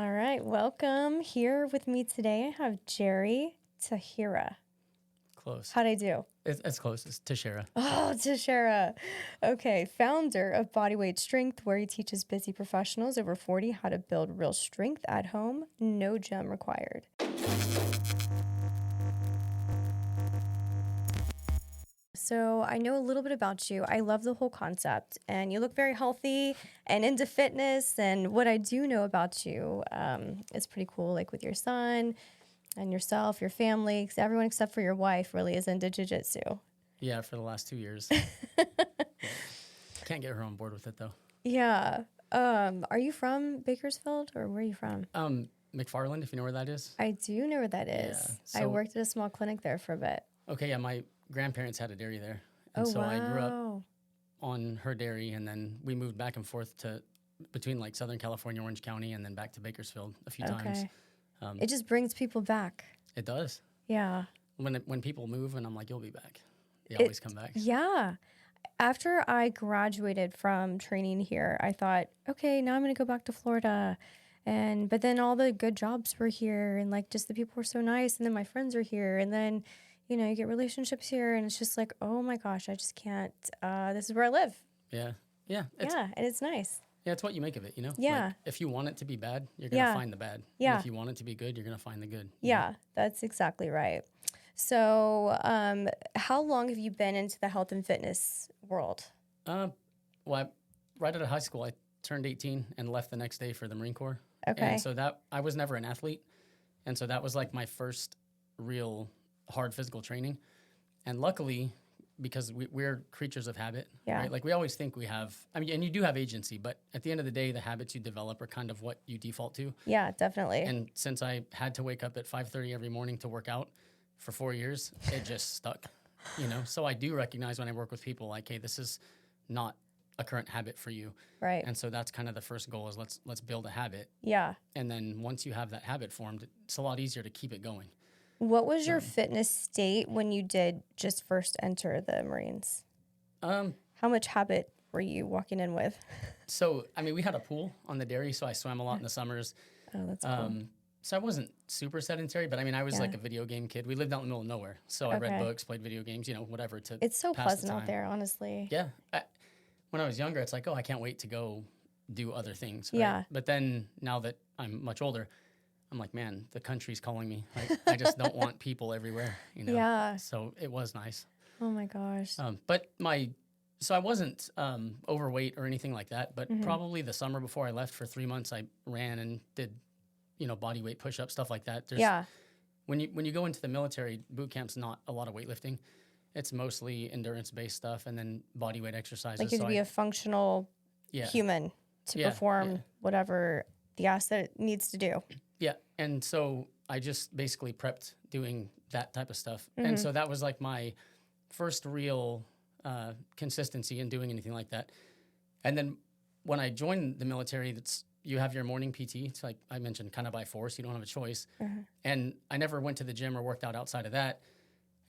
All right, welcome. Here with me today, I have Jerry Teixeira. Close. How'd I do? It's close. It's Teixeira. Oh, Teixeira. Okay, founder of Bodyweight Strength, where he teaches busy professionals over 40 how to build real strength at home, no gym required. So I know a little bit about you. I love the whole concept, and you look very healthy and into fitness. And what I do know about you is pretty cool, like with your son and yourself, your family, 'cause everyone except for your wife really is into jiu-jitsu. Yeah, for the last 2 years. Can't get her on board with it though. Yeah. Are you from Bakersfield, or where are you from? McFarland, if you know where that is. I do know where that is. Yeah, I worked at a small clinic there for a bit. Okay, yeah, my grandparents had a dairy there. And Oh, so wow. I grew up on her dairy, and then we moved back and forth to between like Southern California, Orange County, and then back to Bakersfield a few times. It just brings people back. It does. Yeah. When people move and I'm like, you'll be back. They always come back. Yeah. After I graduated from training here, I thought, okay, now I'm going to go back to Florida. But then all the good jobs were here, and like just the people were so nice. And then my friends are here. And then, you know, you get relationships here, and it's just like, oh my gosh, I just can't. This is where I live. Yeah. And it's nice. Yeah, it's what you make of it, you know? Yeah. Like, if you want it to be bad, you're going to find the bad. Yeah. And if you want it to be good, you're going to find the good. Yeah, that's exactly right. So how long have you been into the health and fitness world? Well, right out of high school, I turned 18 and left the next day for the Marine Corps. Okay. And so I was never an athlete. And so that was like my first real hard physical training. And luckily, because we're creatures of habit, right? Like we always think we have, I mean, and you do have agency, but at the end of the day, the habits you develop are kind of what you default to. Yeah, definitely. And since I had to wake up at 5:30 every morning to work out for 4 years, it just stuck, you know? So I do recognize when I work with people like, hey, this is not a current habit for you. Right. And so that's kind of the first goal is let's build a habit. Yeah. And then once you have that habit formed, it's a lot easier to keep it going. What was your fitness state when you did just first enter the Marines? How much habit were you walking in with? So, I mean, we had a pool on the dairy, so I swam a lot in the summers. Oh, that's cool. So I wasn't super sedentary, but I mean, I was like a video game kid. We lived out in the middle of nowhere. So I read books, played video games, you know, whatever to It's so pass pleasant the out time. there, honestly. Yeah. When I was younger, it's like, oh, I can't wait to go do other things. Right? Yeah. But then now that I'm much older, I'm like, man, the country's calling me. Like, I just don't want people everywhere, you know? Yeah. So it was nice. Oh my gosh. So I wasn't overweight or anything like that, but probably the summer before I left for 3 months, I ran and did, you know, body weight push-ups, stuff like that. When you go into the military, boot camp's not a lot of weightlifting. It's mostly endurance-based stuff and then body weight exercises. Like you have to be a functional human to perform whatever the asset needs to do. Yeah, and so I just basically prepped doing that type of stuff. And so that was like my first real consistency in doing anything like that. And then when I joined the military, you have your morning PT. It's like I mentioned, kind of by force. You don't have a choice. And I never went to the gym or worked out outside of that.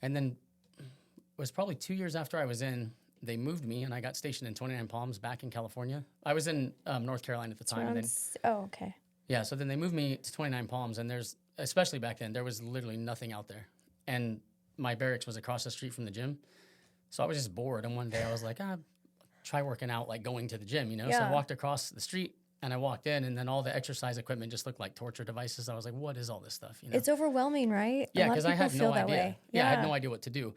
And then it was probably 2 years after I was in, they moved me and I got stationed in 29 Palms back in California. I was in North Carolina at the time. Okay. Yeah, so then they moved me to 29 Palms, and especially back then, there was literally nothing out there. And my barracks was across the street from the gym. So I was just bored, and one day I was like, try working out, like going to the gym, you know? So I walked across the street, and I walked in, and then all the exercise equipment just looked like torture devices. I was like, what is all this stuff, you know? It's overwhelming, right? Yeah, because I had no idea. Way. Yeah, I had no idea what to do.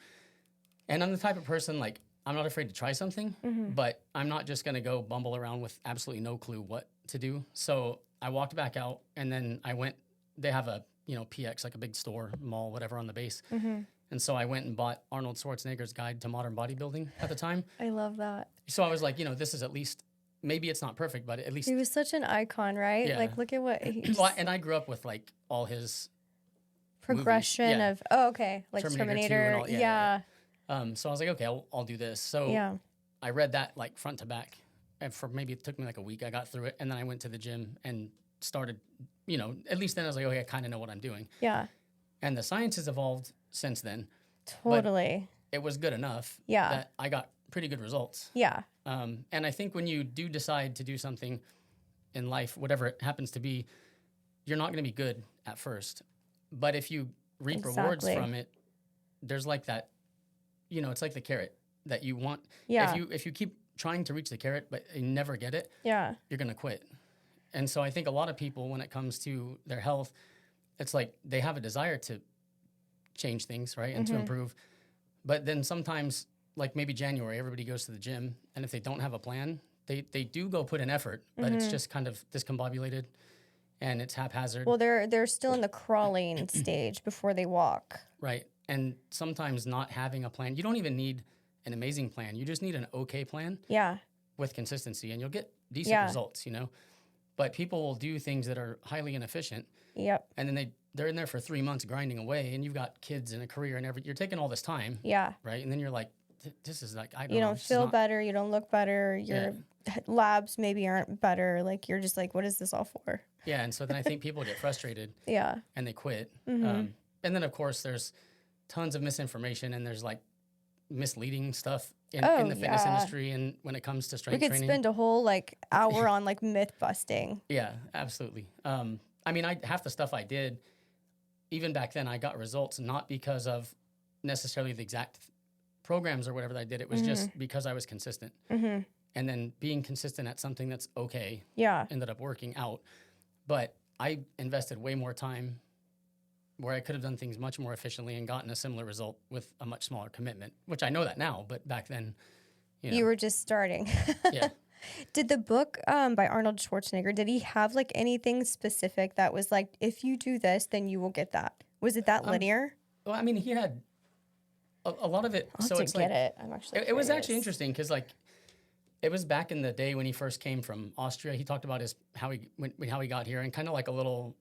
And I'm the type of person, like, I'm not afraid to try something, but I'm not just going to go bumble around with absolutely no clue what to do. So I walked back out, and then I went, they have a, you know, PX, like a big store, mall, whatever on the base. And so I went and bought Arnold Schwarzenegger's Guide to Modern Bodybuilding at the time. I love that. So I was like, you know, this is at least, maybe it's not perfect, but at least. He was such an icon, right? Yeah. Like, look at what Well, and I grew up with like all his progression of, like Terminator. Yeah. So I was like, okay, I'll do this. So I read that like front to back. And for maybe it took me like a week, I got through it. And then I went to the gym and started, you know, at least then I was like, okay, I kind of know what I'm doing. Yeah. And the science has evolved since then. Totally. It was good enough that I got pretty good results. Yeah. And I think when you do decide to do something in life, whatever it happens to be, you're not going to be good at first. But if you reap rewards from it, there's like that, it's like the carrot that you want. Yeah. If you keep trying to reach the carrot, but you never get it, yeah, you're going to quit. And so I think a lot of people, when it comes to their health, it's like they have a desire to change things, right? And to improve. But then sometimes, like maybe January, everybody goes to the gym. And if they don't have a plan, they do go put in effort, but it's just kind of discombobulated and it's haphazard. Well, they're still in the crawling stage before they walk. Right. And sometimes not having a plan, you don't even need an amazing plan. You just need an okay plan. Yeah. With consistency, and you'll get decent results, But people will do things that are highly inefficient. Yep. And then they're in there for 3 months grinding away, and you've got kids and a career and everything. You're taking all this time. Yeah. Right. And then you're like, this is like, I don't know. You don't feel better. You don't look better. Your labs maybe aren't better. Like, you're just like, what is this all for? Yeah. And so then I think people get frustrated. Yeah. And they quit. And then, of course, there's tons of misinformation, and there's like misleading stuff in the fitness industry, and when it comes to strength training. We could spend a whole hour on myth busting. Yeah, absolutely. I mean, half the stuff I did, even back then, I got results not because of necessarily the exact programs or whatever that I did. It was just because I was consistent. And then being consistent at something that's okay ended up working out. But I invested way more time where I could have done things much more efficiently and gotten a similar result with a much smaller commitment, which I know that now, but back then, You were just starting. Yeah. Did the book by Arnold Schwarzenegger, did he have anything specific that was like, if you do this, then you will get that? Was it that linear? Well, I mean, he had a lot of it. I'll so have it's to get it. I'm actually it was actually interesting because it was back in the day when he first came from Austria. He talked about how he got here, and kind of like a little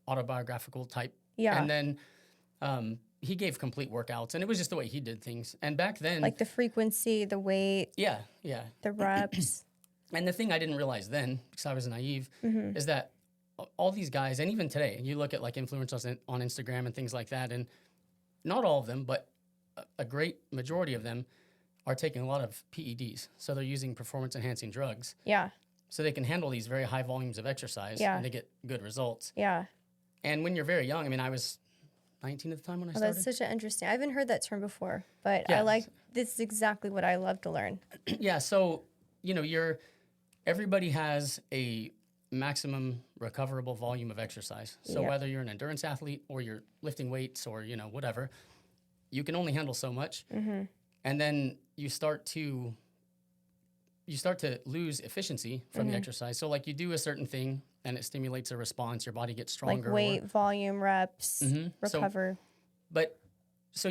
autobiographical type. Yeah. And then he gave complete workouts, and it was just the way he did things. And back then, like the frequency, the weight. Yeah. The reps. And the thing I didn't realize then, because I was naive, is that all these guys, and even today, you look at influencers on Instagram and things like that, and not all of them, but a great majority of them are taking a lot of PEDs. So they're using performance-enhancing drugs. Yeah. So they can handle these very high volumes of exercise, and they get good results. Yeah. And when you're very young, I mean, I was 19 at the time when I started. That's such an interesting. I haven't heard that term before, but this is exactly what I love to learn. Yeah. So, everybody has a maximum recoverable volume of exercise. So whether you're an endurance athlete or you're lifting weights or, whatever, you can only handle so much. And then you start to lose efficiency from the exercise. So you do a certain thing and it stimulates a response. Your body gets stronger. Weight, volume, reps, recover. So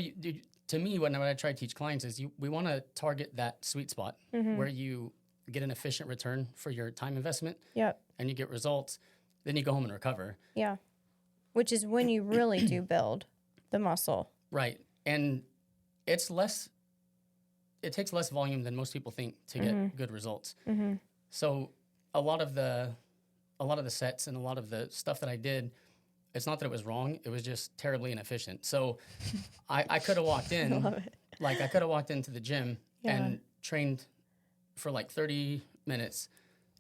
to me, when I try to teach clients is we want to target that sweet spot where you get an efficient return for your time investment. Yep. And you get results. Then you go home and recover. Yeah. Which is when you really do build the muscle. Right. And it takes less volume than most people think to get good results. So a lot of the sets and a lot of the stuff that I did, it's not that it was wrong. It was just terribly inefficient. So I could have walked in, I love it. I could have walked into the gym and trained for 30 minutes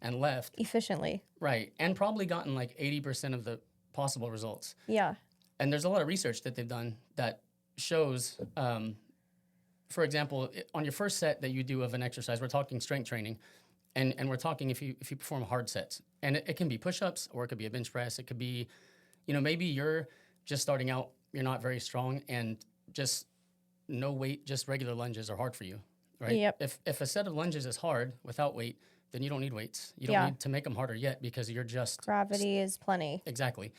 and left. Efficiently. Right. And probably gotten 80% of the possible results. Yeah. And there's a lot of research that they've done that shows, for example, on your first set that you do of an exercise, we're talking strength training, and we're talking if you perform hard sets. And it can be push-ups, or it could be a bench press. It could be, maybe you're just starting out, you're not very strong, and just no weight, just regular lunges are hard for you, right? Yep. If a set of lunges is hard without weight, then you don't need weights. You don't need to make them harder yet because you're just... Gravity is plenty. Exactly.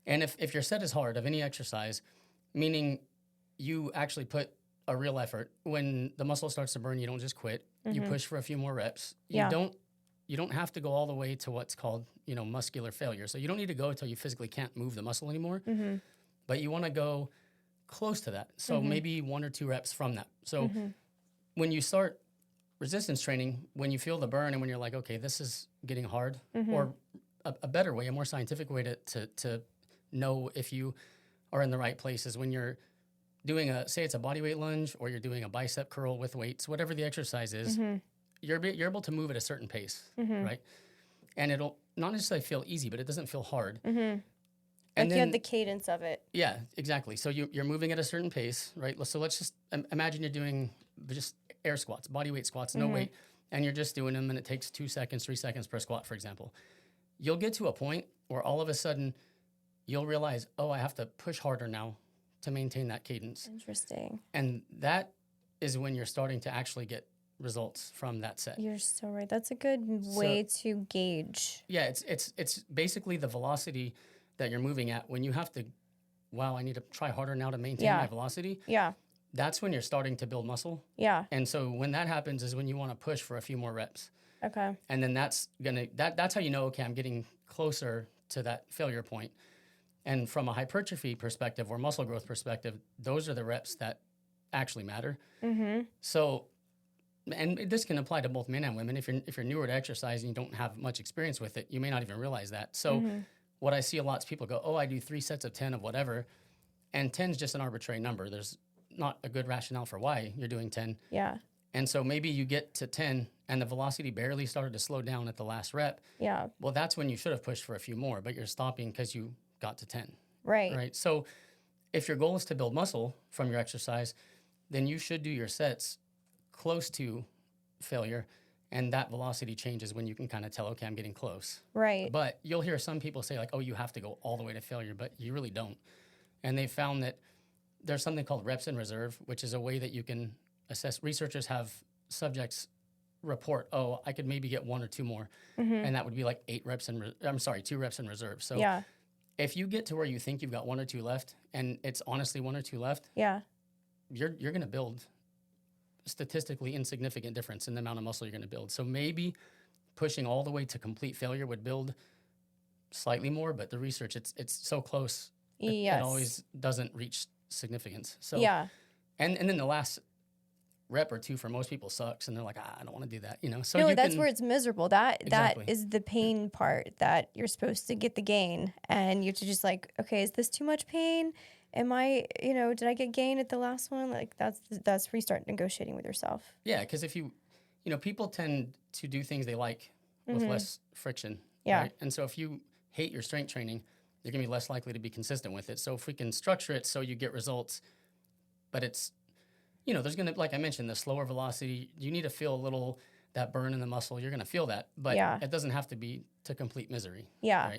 And if your set is hard of any exercise, meaning you actually put a real effort, when the muscle starts to burn, you don't just quit. You push for a few more reps. You don't have to go all the way to what's called, muscular failure. So you don't need to go until you physically can't move the muscle anymore. But you want to go close to that. So maybe 1 or 2 reps from that. So when you start resistance training, when you feel the burn and when you're like, okay, this is getting hard, or a better way, a more scientific way to know if you are in the right place is when you're doing say it's a bodyweight lunge, or you're doing a bicep curl with weights, whatever the exercise is, you're able to move at a certain pace, right? And it'll not necessarily feel easy, but it doesn't feel hard. Like you have the cadence of it. Yeah, exactly. So you're moving at a certain pace, right? So let's just imagine you're doing just air squats, body weight squats, no weight, and you're just doing them and it takes 2 seconds, 3 seconds per squat, for example. You'll get to a point where all of a sudden you'll realize, oh, I have to push harder now to maintain that cadence. Interesting. And that is when you're starting to actually get results from that set. You're so right. That's a good way to gauge. Yeah, it's basically the velocity that you're moving at. When you have to, wow, I need to try harder now to maintain my velocity. Yeah. That's when you're starting to build muscle. Yeah. And so when that happens is when you want to push for a few more reps. Okay. And then that's how you know, okay, I'm getting closer to that failure point. And from a hypertrophy perspective or muscle growth perspective, those are the reps that actually matter. Mm-hmm. So, and this can apply to both men and women. If you're newer to exercise and you don't have much experience with it, you may not even realize that. So what I see a lot is people go, oh, I do 3 sets of 10 of whatever. And 10 is just an arbitrary number. There's not a good rationale for why you're doing 10. Yeah. And so maybe you get to 10 and the velocity barely started to slow down at the last rep. Yeah. Well, that's when you should have pushed for a few more, but you're stopping because you got to 10. Right. Right. So if your goal is to build muscle from your exercise, then you should do your sets close to failure. And that velocity changes when you can kind of tell, okay, I'm getting close. Right. But you'll hear some people say like, oh, you have to go all the way to failure, but you really don't. And they found that there's something called reps in reserve, which is a way that you can assess. Researchers have subjects report, oh, I could maybe get 1 or 2 more. And that would be like 2 reps in reserve. So if you get to where you think you've got 1 or 2 left and it's honestly 1 or 2 left, you're going to build statistically insignificant difference in the amount of muscle you're going to build. So maybe pushing all the way to complete failure would build slightly more, but the research, it's so close, it always doesn't reach significance. So and then the last rep or 2 for most people sucks, and they're like, I don't want to do that, you know. So no, that's where it's miserable. That Exactly. is the pain part, that you're supposed to get the gain, and you have to just like, okay, is this too much pain? Am I, did I get gain at the last one? Like that's where you start negotiating with yourself. Yeah, because if people tend to do things they like with less friction. Yeah. Right? And so if you hate your strength training, you're going to be less likely to be consistent with it. So if we can structure it so you get results, but it's, there's going to, like I mentioned, the slower velocity, you need to feel a little, that burn in the muscle. You're going to feel that, but it doesn't have to be to complete misery. Yeah.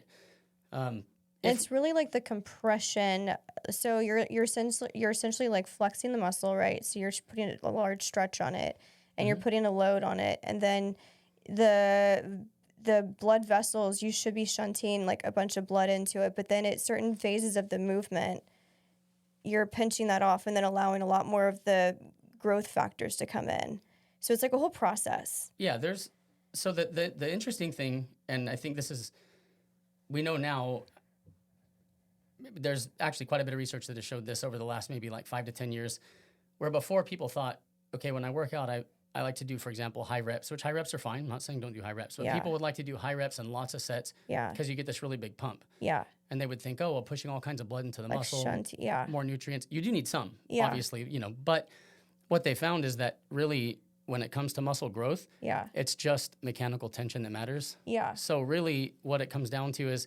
Right. It's really like the compression. So you're essentially like flexing the muscle, right? So you're putting a large stretch on it, and you're putting a load on it, and then the blood vessels, you should be shunting like a bunch of blood into it, but then at certain phases of the movement, you're pinching that off and then allowing a lot more of the growth factors to come in. So it's like a whole process. Yeah, so the interesting thing, and I think we know now, there's actually quite a bit of research that has showed this over the last maybe like 5 to 10 years, where before people thought, okay, when I work out, I like to do, for example, high reps, which high reps are fine. I'm not saying don't do high reps, but people would like to do high reps and lots of sets because you get this really big pump. Yeah. And they would think, oh, well, pushing all kinds of blood into the like muscle, shunt, more nutrients. You do need some, obviously, but what they found is that really when it comes to muscle growth, it's just mechanical tension that matters. Yeah. So really what it comes down to is,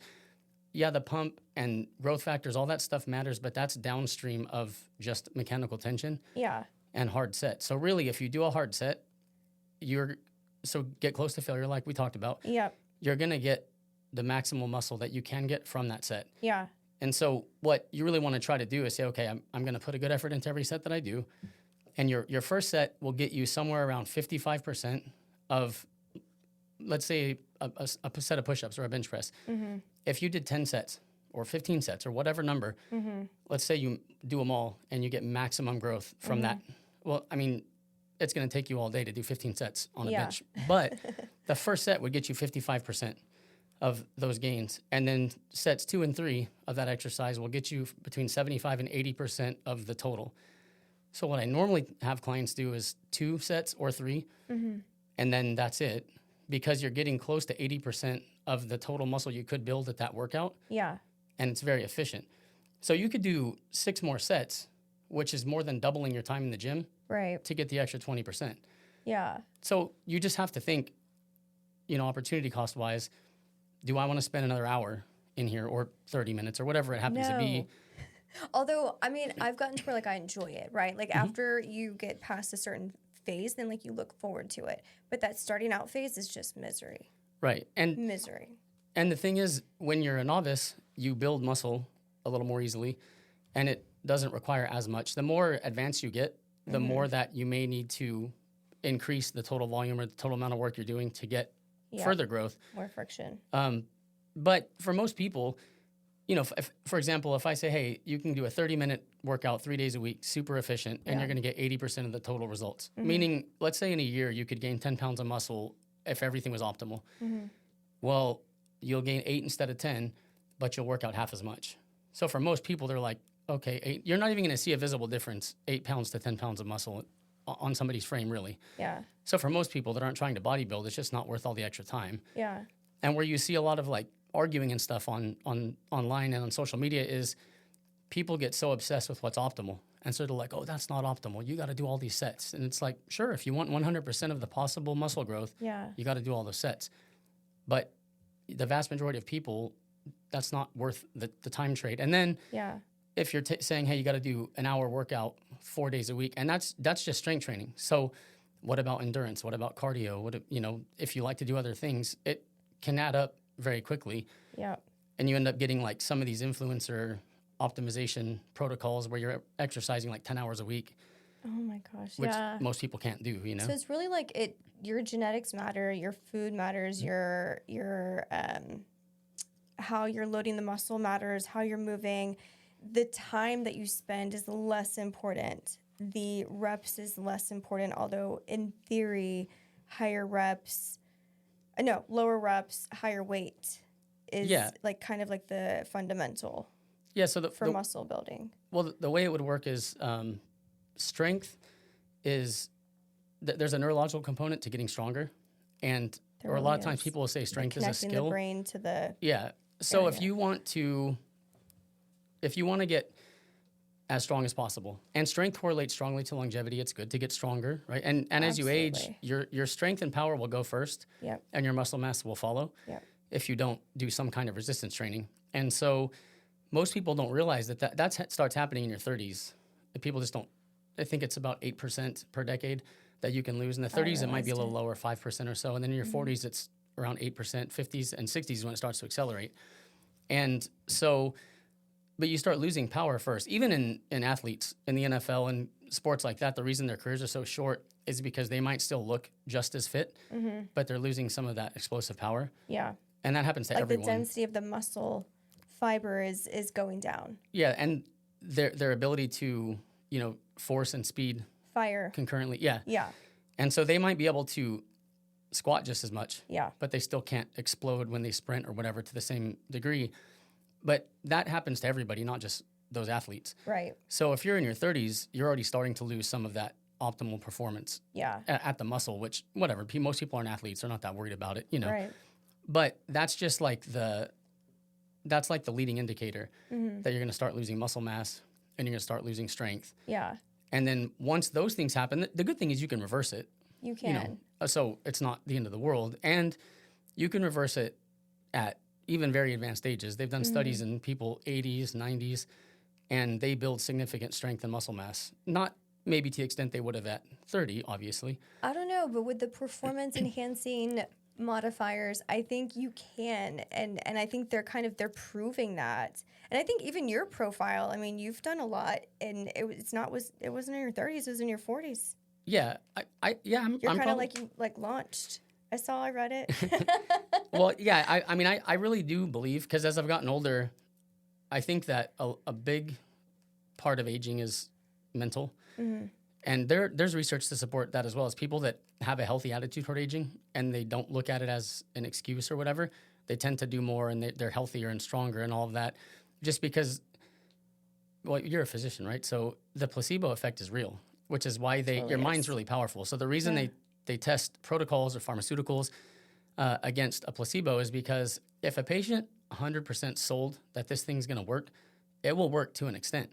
the pump and growth factors, all that stuff matters, but that's downstream of just mechanical tension and hard set. So really, if you do a hard set, get close to failure like we talked about. Yep. You're going to get the maximal muscle that you can get from that set. Yeah. And so what you really want to try to do is say, okay, I'm going to put a good effort into every set that I do. And your first set will get you somewhere around 55% of, let's say, a set of push-ups or a bench press. Mm-hmm. If you did 10 sets or 15 sets or whatever number, let's say you do them all and you get maximum growth from that. Well, I mean, it's going to take you all day to do 15 sets on a bench. But the first set would get you 55% of those gains. And then sets 2 and 3 of that exercise will get you between 75 and 80% of the total. So what I normally have clients do is 2 sets or 3, and then that's it, because you're getting close to 80% of the total muscle you could build at that workout. Yeah. And it's very efficient. So you could do 6 more sets, which is more than doubling your time in the gym to get the extra 20%. Yeah. So you just have to think, opportunity cost-wise, do I want to spend another hour in here, or 30 minutes, or whatever it happens to be. Although, I mean, I've gotten to where like I enjoy it, right? Like after you get past a certain phase, then like you look forward to it. But that starting out phase is just misery. Right. And Misery. And the thing is, when you're a novice, you build muscle a little more easily, and it doesn't require as much. The more advanced you get, the more that you may need to increase the total volume or the total amount of work you're doing to get further growth. More friction. But for most people, you know, if, for example, if I say, hey, you can do a 30-minute workout 3 days a week, super efficient, and you're going to get 80% of the total results. Meaning, let's say in a year, you could gain 10 pounds of muscle if everything was optimal. Well, you'll gain 8 instead of 10, but you'll work out half as much. So for most people, they're like, okay, 8, you're not even going to see a visible difference, 8 pounds to 10 pounds of muscle on somebody's frame, really. Yeah. So for most people that aren't trying to bodybuild, it's just not worth all the extra time. Yeah. And where you see a lot of like arguing and stuff on online and on social media is people get so obsessed with what's optimal. And so they're like, oh, that's not optimal. You got to do all these sets. And it's like, sure, if you want 100% of the possible muscle growth, you got to do all those sets. But the vast majority of people, that's not worth the time trade. And then if you're saying, hey, you got to do an hour workout 4 days a week, and that's just strength training. So what about endurance? What about cardio? What, you know, if you like to do other things, it can add up very quickly. Yeah. And you end up getting like some of these influencer optimization protocols where you're exercising like 10 hours a week. Oh my gosh. Which most people can't do, you know? So it's really like your genetics matter, your food matters, your how you're loading the muscle matters, how you're moving. The time that you spend is less important. The reps is less important, although in theory, lower reps, higher weight is like kind of like the fundamental. Yeah, so for muscle building. Well, the way it would work is strength is there's a neurological component to getting stronger, and or a lot of times people will say strength is a skill. Connecting the brain to the So area. if you want to get as strong as possible, and strength correlates strongly to longevity, it's good to get stronger, right? And as you age, your strength and power will go first, and your muscle mass will follow. If you don't do some kind of resistance training, and so most people don't realize that starts happening in your 30s. People just don't. I think it's about 8% per decade that you can lose. In the 30s, it might be a little lower, 5% or so. And then in your 40s, it's around 8%, 50s, and 60s is when it starts to accelerate. And so, but you start losing power first. Even in athletes, in the NFL and sports like that, the reason their careers are so short is because they might still look just as fit, but they're losing some of that explosive power. Yeah. And that happens to everyone. Like the density of the muscle fiber is going down. Yeah, and their ability to, force and speed fire concurrently. Yeah. And so they might be able to squat just as much. Yeah. But they still can't explode when they sprint or whatever to the same degree. But that happens to everybody, not just those athletes. Right. So if you're in your 30s, you're already starting to lose some of that optimal performance. Yeah. At the muscle, which whatever. Most people aren't athletes; they're not that worried about it. Right. But that's just like the leading indicator that you're going to start losing muscle mass and you're going to start losing strength. Yeah. And then once those things happen, the good thing is you can reverse it. You can. So it's not the end of the world. And you can reverse it at even very advanced ages. They've done studies in people 80s, 90s, and they build significant strength and muscle mass. Not maybe to the extent they would have at 30, obviously. I don't know, but with the performance enhancing modifiers, I think you can, and I think they're proving that. And I think even your profile, I mean, you've done a lot, and it wasn't in your 30s, it was in your 40s. Yeah, I'm kind of like you launched. I read it. Well, yeah, I really do believe, because as I've gotten older, I think that a big part of aging is mental. And there's research to support that as well. As people that have a healthy attitude toward aging and they don't look at it as an excuse or whatever, they tend to do more and they're healthier and stronger and all of that. Just because, well, you're a physician, right? So the placebo effect is real, which is why your mind's really powerful. So the reason they test protocols or pharmaceuticals against a placebo is because if a patient 100% sold that this thing's going to work, it will work to an extent.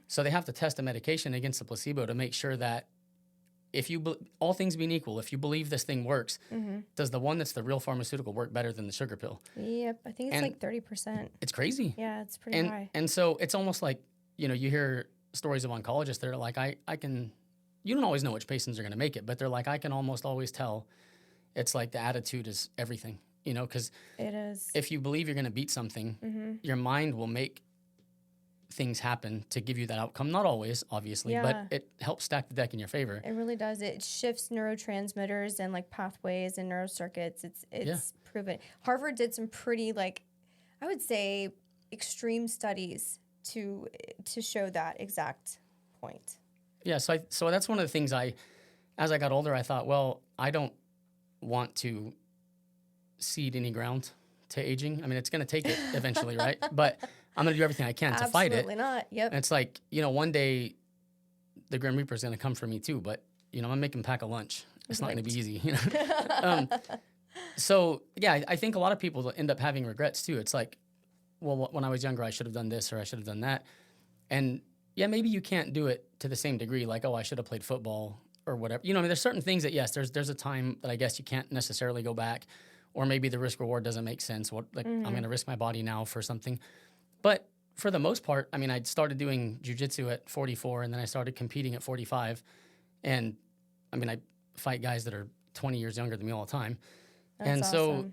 So they have to test a medication against the placebo to make sure that if all things being equal, if you believe this thing works, does the one that's the real pharmaceutical work better than the sugar pill? Yep. I think it's like 30%. It's crazy. Yeah, it's pretty high. And so it's almost like, you hear stories of oncologists that are like, I can, you don't always know which patients are going to make it, but they're like, I can almost always tell. It's like the attitude is everything, because it is. If you believe you're going to beat something, your mind will make things happen to give you that outcome. Not always, obviously, but it helps stack the deck in your favor. It really does. It shifts neurotransmitters and like pathways and neurocircuits. It's proven. Harvard did some pretty, like, I would say, extreme studies to show that exact point. Yeah, so that's one of the things as I got older, I thought, well, I don't want to cede any ground to aging. I mean, it's going to take it eventually, right? But I'm going to do everything I can to fight it. Absolutely not. Yep. And it's like, one day the Grim Reaper is going to come for me too, but, I'm going to make him pack a lunch. It's not going to be easy, So, yeah, I think a lot of people end up having regrets too. It's like, well, when I was younger, I should have done this or I should have done that. And yeah, maybe you can't do it to the same degree, like, I should have played football or whatever. There's certain things that, yes, there's a time that I guess you can't necessarily go back, or maybe the risk reward doesn't make sense. I'm going to risk my body now for something. But for the most part, I mean, I started doing jiu-jitsu at 44, and then I started competing at 45. And I mean, I fight guys that are 20 years younger than me all the time. That's awesome. So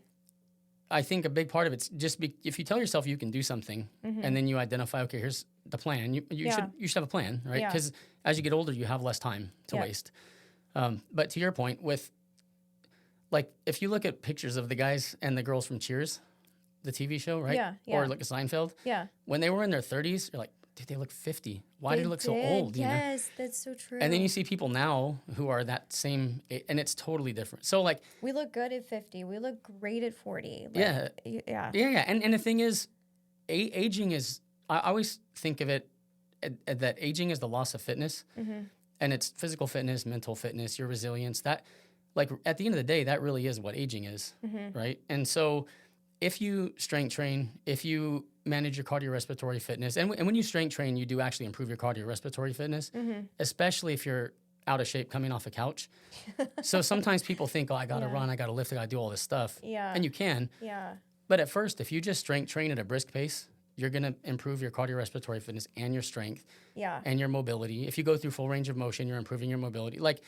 I think a big part of it's just if you tell yourself you can do something, and then you identify, okay, here's the plan. You should have a plan, right? Because as you get older, you have less time to waste. But to your point, like, if you look at pictures of the guys and the girls from Cheers, the TV show, right? Yeah. Or like a Seinfeld. Yeah. When they were in their 30s, you're like, dude, they look 50. Why do they look so old? Yes, that's so true. And then you see people now who are that same, and it's totally different. So, like, we look good at 50. We look great at 40. Like, yeah. And the thing is, aging is, I always think of it that aging is the loss of fitness. And it's physical fitness, mental fitness, your resilience. That, like, at the end of the day, that really is what aging is, right? And so if you strength train, if you manage your cardiorespiratory fitness, and when you strength train, you do actually improve your cardiorespiratory fitness, especially if you're out of shape coming off a couch. So sometimes people think, I got to run, I got to lift, I got to do all this stuff. Yeah. And you can. Yeah. But at first, if you just strength train at a brisk pace, you're going to improve your cardiorespiratory fitness and your strength and your mobility. If you go through full range of motion, you're improving your mobility. Like,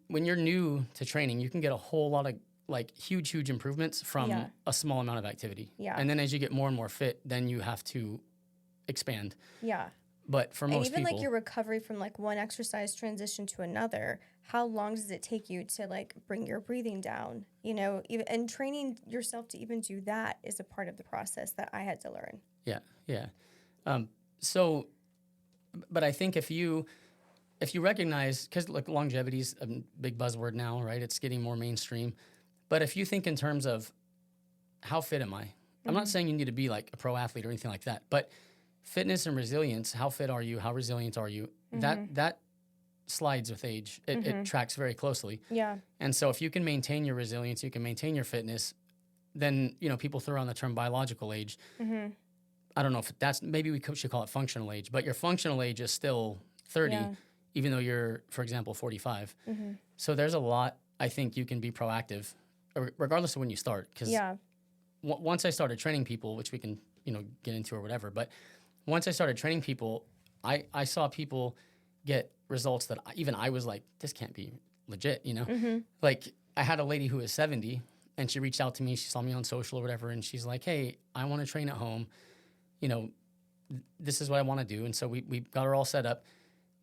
when you're new to training, you can get a whole lot of, like, huge improvements from a small amount of activity. Yeah. And then as you get more and more fit, then you have to expand. Yeah. But for most people... like, your recovery from, like, one exercise transition to another, how long does it take you to, like, bring your breathing down? And training yourself to even do that is a part of the process that I had to learn. Yeah. So, but I think if you recognize... Because, look, longevity is a big buzzword now, right? It's getting more mainstream. But if you think in terms of how fit am I? I'm not saying you need to be like a pro athlete or anything like that, but fitness and resilience, how fit are you? How resilient are you? That slides with age. It tracks very closely. Yeah. And so if you can maintain your resilience, you can maintain your fitness, then, people throw around the term biological age. I don't know if that's, maybe we should call it functional age, but your functional age is still 30, even though you're, for example, 45. So there's a lot, I think, you can be proactive regardless of when you start, because once I started training people, which we can get into or whatever, but once I started training people, I saw people get results that even I was like, this can't be legit, Like, I had a lady who was 70, and she reached out to me, she saw me on social or whatever, and she's like, hey, I want to train at home, this is what I want to do. And so we got her all set up,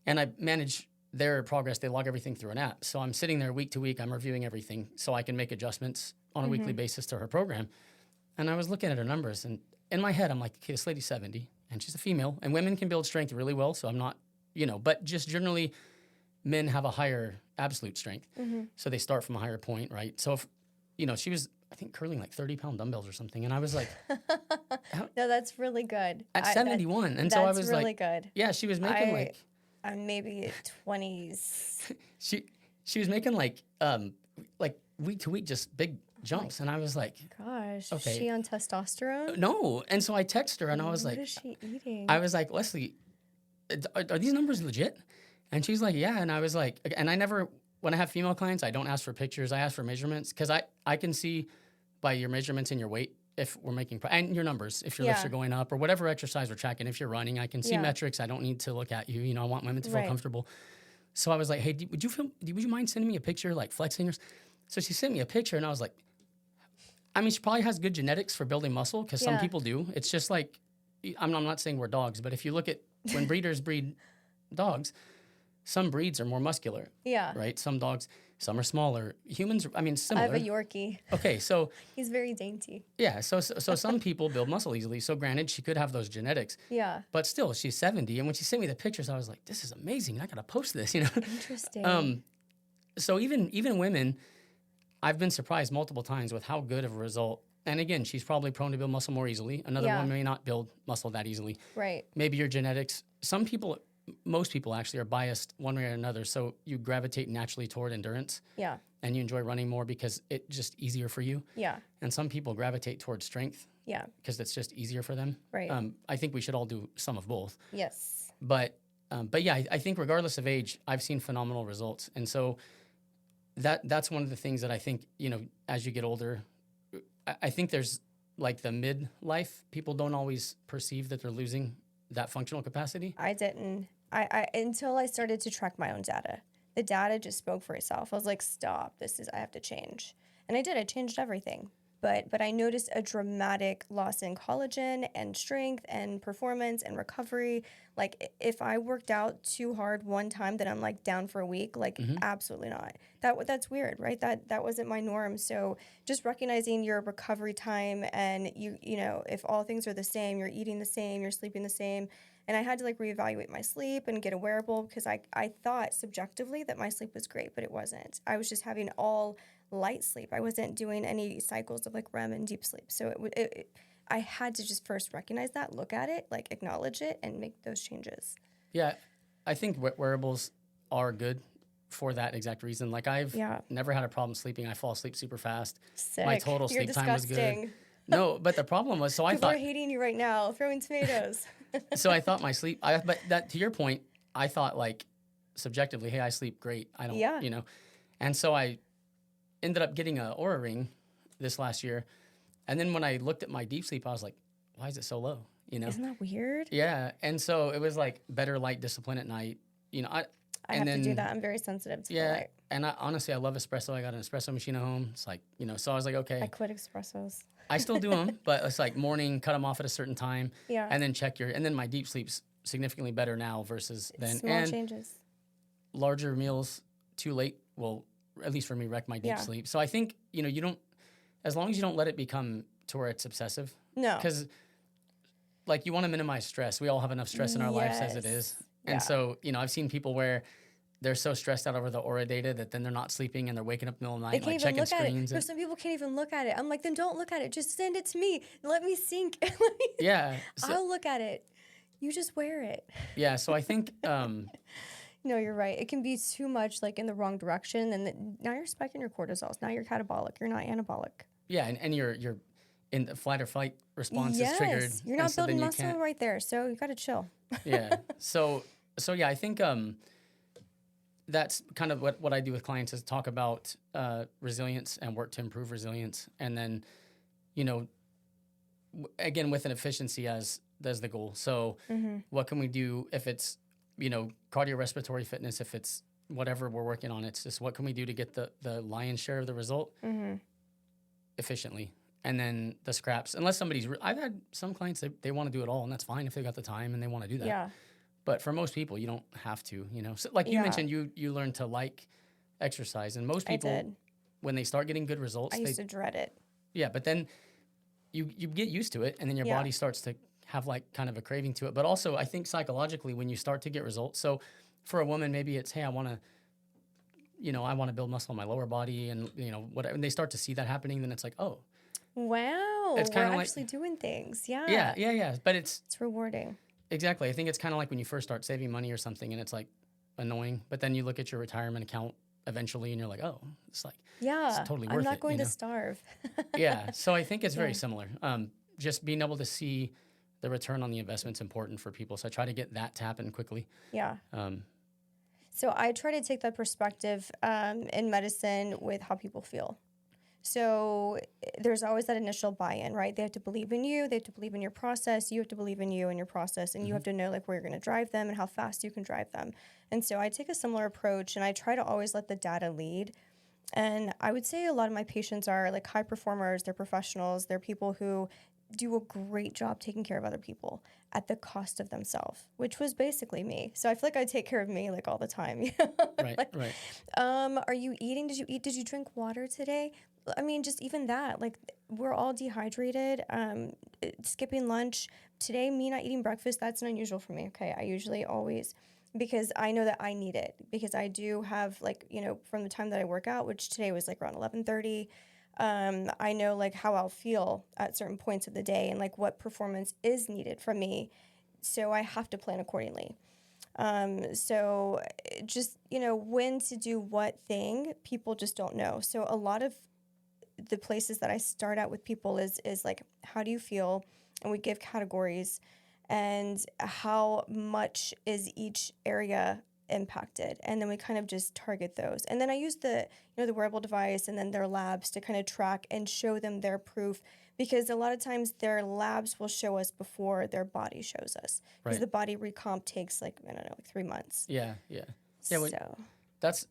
and I manage their progress. They log everything through an app. So I'm sitting there week to week. I'm reviewing everything so I can make adjustments on a weekly basis to her program. And I was looking at her numbers, and in my head, I'm like, okay, this lady's 70, and she's a female, and women can build strength really well. So I'm not, but just generally, men have a higher absolute strength. So they start from a higher point, right? So if, she was, I think, curling like 30-pound dumbbells or something. And I was like... No, that's really good. At 71. And so I was really like... good. Yeah, she was making I'm maybe 20s. She was making like week to week just big jumps, and I was like, gosh, okay. Is she on testosterone? No. And so I texted her, and I was like, what is she eating? I was like, Leslie, are these numbers legit? And she's like, yeah. And I was like, and I never, when I have female clients, I don't ask for pictures. I ask for measurements because I can see by your measurements and your weight if we're making, and your numbers, if your lifts are going up or whatever exercise we're tracking. If you're running, I can see metrics. I don't need to look at you. You know, I want women to feel comfortable. So I was like, hey, would you mind sending me a picture, like flexing? So she sent me a picture and I was like, I mean, she probably has good genetics for building muscle because some people do. It's just like, I'm not saying we're dogs, but if you look at when breeders breed dogs, some breeds are more muscular. Yeah. Right? Some dogs, some are smaller. Humans, I mean, similar. I have a Yorkie. Okay, so... He's very dainty. Yeah, so some people build muscle easily. So granted, she could have those genetics. Yeah. But still, she's 70. And when she sent me the pictures, I was like, this is amazing. I got to post this, you know? Interesting. So even women, I've been surprised multiple times with how good of a result. And again, she's probably prone to build muscle more easily. Another one may not build muscle that easily. Right. Maybe your genetics. Most people actually are biased one way or another. So you gravitate naturally toward endurance. Yeah. And you enjoy running more because it's just easier for you. Yeah. And some people gravitate towards strength. Yeah. Because it's just easier for them. Right. I think we should all do some of both. Yes. But yeah, I think regardless of age, I've seen phenomenal results. And so that's one of the things that I think, you know, as you get older, I think there's like the midlife, people don't always perceive that they're losing that functional capacity. I didn't. I until I started to track my own data. The data just spoke for itself. I was like, stop, I have to change. And I did. I changed everything. But I noticed a dramatic loss in collagen and strength and performance and recovery. Like if I worked out too hard one time, then I'm like down for a week. Like absolutely not. That's weird, right? That wasn't my norm. So just recognizing your recovery time and you know, if all things are the same, you're eating the same, you're sleeping the same. And I had to like reevaluate my sleep and get a wearable because I thought subjectively that my sleep was great, but it wasn't. I was just having all light sleep. I wasn't doing any cycles of like REM and deep sleep. So I had to just first recognize that, look at it, like acknowledge it, and make those changes. Yeah, I think wearables are good for that exact reason. Like I've never had a problem sleeping. I fall asleep super fast. Sick. My total sleep time was good. No, but the problem was, People are hating you right now, throwing tomatoes. So I thought my sleep, but that to your point, I thought like subjectively, hey, I sleep great. I don't, you know. And so I ended up getting an Oura Ring this last year. And then when I looked at my deep sleep, I was like, why is it so low? You know? Isn't that weird? Yeah. And so it was like better light discipline at night. You know, I have to do that. I'm very sensitive to the light. And honestly, I love espresso. I got an espresso machine at home. It's like, you know, so I was like, okay. I quit espressos. I still do them, but it's like morning, cut them off at a certain time. Yeah. And then and then my deep sleep's significantly better now versus then. Small changes. Larger meals too late will, at least for me, wreck my deep sleep. So I think, you know, as long as you don't let it become to where it's obsessive. No. Because like you want to minimize stress. We all have enough stress in our lives as it is. And so, you know, I've seen people where they're so stressed out over the Oura data that then they're not sleeping and they're waking up in the middle of the night like checking screens. Some people can't even look at it. I'm like, then don't look at it. Just send it to me. Let me sync. I'll look at it. You just wear it. Yeah. So I think. No, you're right. It can be too much like in the wrong direction. And now you're spiking your cortisols. Now you're catabolic. You're not anabolic. Yeah. And you're in the flight or fight response is triggered. You're not building muscle right there. So you got to chill. Yeah. So yeah, I think. That's kind of what I do with clients is talk about resilience and work to improve resilience. And then, you know, again, with an efficiency as the goal. So what can we do if it's, you know, cardiorespiratory fitness, if it's whatever we're working on, it's just what can we do to get the lion's share of the result efficiently. And then the scraps, unless I've had some clients, they want to do it all and that's fine if they got the time and they want to do that. Yeah. But for most people, you don't have to, you know. So like you mentioned, you learn to like exercise. And most people, when they start getting good results. I used to dread it. Yeah, but then you get used to it, and then your body starts to have like kind of a craving to it. But also, I think psychologically, when you start to get results. So for a woman, maybe it's, hey, I want to build muscle in my lower body and, you know, whatever. And they start to see that happening, then it's like, oh. Wow, we're actually doing things. Yeah. Yeah. But it's rewarding. Exactly. I think it's kind of like when you first start saving money or something and it's like annoying, but then you look at your retirement account eventually and you're like, oh, it's like, it's totally worth it. I'm not going to starve. Yeah. So I think it's very similar. Just being able to see the return on the investment's important for people. So I try to get that to happen quickly. Yeah. So I try to take that perspective in medicine with how people feel. So there's always that initial buy-in, right? They have to believe in you. They have to believe in your process. You have to believe in you and your process. And you have to know like where you're going to drive them and how fast you can drive them. And so I take a similar approach, and I try to always let the data lead. And I would say a lot of my patients are like high performers. They're professionals. They're people who do a great job taking care of other people at the cost of themselves, which was basically me. So I feel like I take care of me like all the time. Right, like, right. Are you eating? Did you eat? Did you drink water today? I mean, just even that, like we're all dehydrated. Skipping lunch today, me not eating breakfast, that's unusual for me. Okay, I usually always, because I know that I need it, because I do have like, from the time that I work out, which today was like around 11:30. I know like how I'll feel at certain points of the day and like what performance is needed from me. So I have to plan accordingly. So just, when to do what thing, people just don't know. So a lot of the places that I start out with people is like, how do you feel? And we give categories, and how much is each area impacted, and then we kind of just target those. And then I use the wearable device and then their labs to kind of track and show them their proof, because a lot of times their labs will show us before their body shows us, because Right. the body recomp takes like 3 months. Yeah. So That's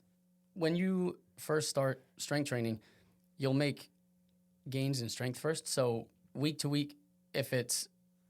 when you first start strength training, you'll make gains in strength first. So week to week,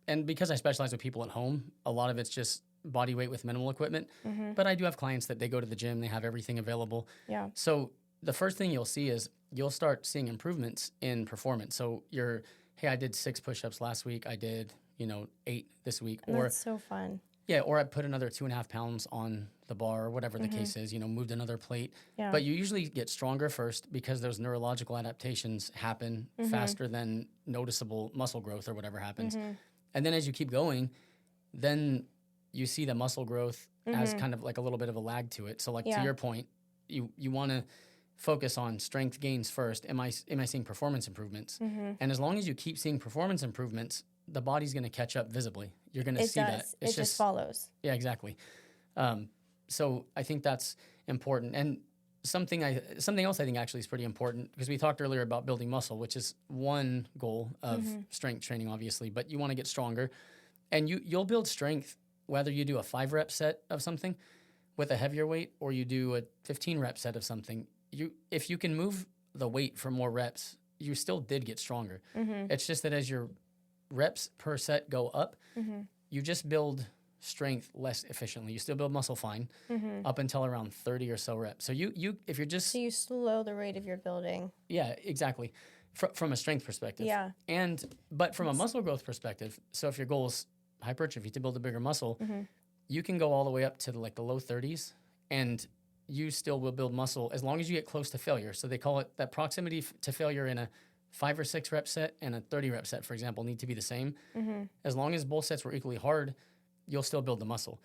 and because I specialize with people at home, a lot of it's just body weight with minimal equipment. But I do have clients that they go to the gym, they have everything available. yeah, So the first thing you'll see is you'll start seeing improvements in performance. So hey, I did 6 push-ups last week. I did, 8 this week. and that's so fun. Yeah, or I put another 2.5 pounds on the bar, or whatever the case is, moved another plate. Yeah. But you usually get stronger first, because those neurological adaptations happen faster than noticeable muscle growth or whatever happens. And then as you keep going, then you see the muscle growth as kind of like a little bit of a lag to it. So like to your point, you want to focus on strength gains first. Am I seeing performance improvements? And as long as you keep seeing performance improvements, the body's going to catch up visibly. You're going to see that. It just follows. Yeah, exactly. So I think that's important. And something else I think actually is pretty important, because we talked earlier about building muscle, which is one goal of strength training, obviously, but you want to get stronger. And you'll build strength whether you do a 5-rep set of something with a heavier weight, or you do a 15-rep set of something. If you can move the weight for more reps, you still did get stronger. It's just that as your reps per set go up, you just build strength less efficiently. You still build muscle fine up until around 30 or so reps. So if you're just... So you slow the rate of your building. Yeah, exactly. From a strength perspective. Yeah. But from a muscle growth perspective, so if your goal is hypertrophy, to build a bigger muscle, you can go all the way up to the low 30s, and you still will build muscle as long as you get close to failure. So they call it that proximity to failure in a 5 or 6 rep set and a 30 rep set, for example, need to be the same. As long as both sets were equally hard, you'll still build the muscle.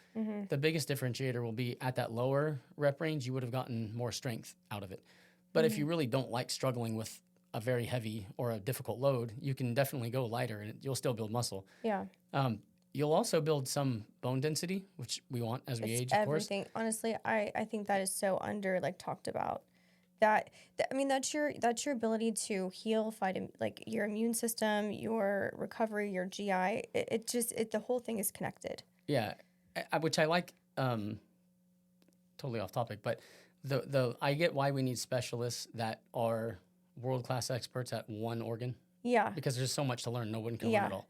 The biggest differentiator will be at that lower rep range, you would have gotten more strength out of it. But if you really don't like struggling with a very heavy or a difficult load, you can definitely go lighter and you'll still build muscle. Yeah. You'll also build some bone density, which we want as we age, of course. Everything. Honestly, I think that is so under talked about. That's your ability to heal, fight your immune system, your recovery, your GI. The whole thing is connected. Yeah, which I like. Totally off topic, but I get why we need specialists that are world-class experts at one organ. Yeah. Because there's so much to learn. No one can learn it all.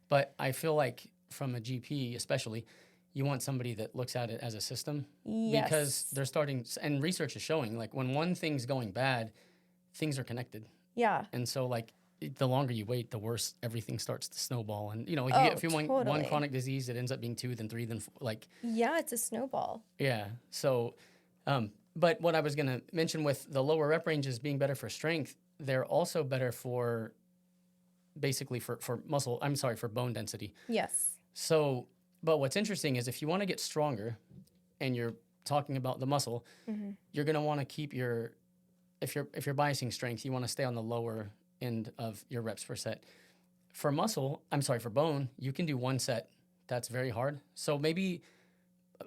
But I feel like from a GP especially, you want somebody that looks at it as a system. Yes. Because they're starting, and research is showing, when one thing's going bad, things are connected. Yeah. And so the longer you wait, the worse everything starts to snowball. And if you want one chronic disease, it ends up being 2, then 3, then 4, Yeah, it's a snowball. Yeah. So, but what I was going to mention with the lower rep ranges being better for strength, they're also better for basically for muscle, for bone density. Yes. So, but what's interesting is if you want to get stronger and you're talking about the muscle, you're going to want to keep if you're biasing strength, you want to stay on the lower end of your reps per set. For bone, you can do one set. That's very hard. So maybe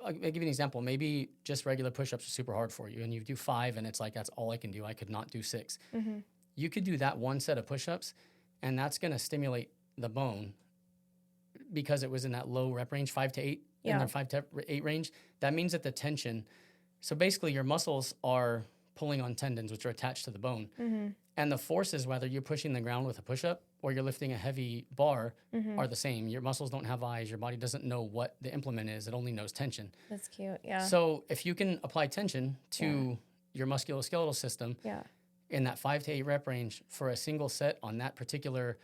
I'll give you an example. Maybe just regular push-ups are super hard for you, and you do 5, and it's like, that's all I can do. I could not do 6. Mm-hmm. You could do that one set of push-ups, and that's going to stimulate the bone because it was in that low rep range, 5 to 8, in the 5 to 8 range. That means that the tension, so basically your muscles are pulling on tendons, which are attached to the bone. Mm-hmm. And the forces, whether you're pushing the ground with a push-up or you're lifting a heavy bar, Mm-hmm. are the same. Your muscles don't have eyes. Your body doesn't know what the implement is. It only knows tension. That's cute. Yeah. So if you can apply tension to your musculoskeletal system Yeah. in that 5 to 8 rep range for a single set on that particular,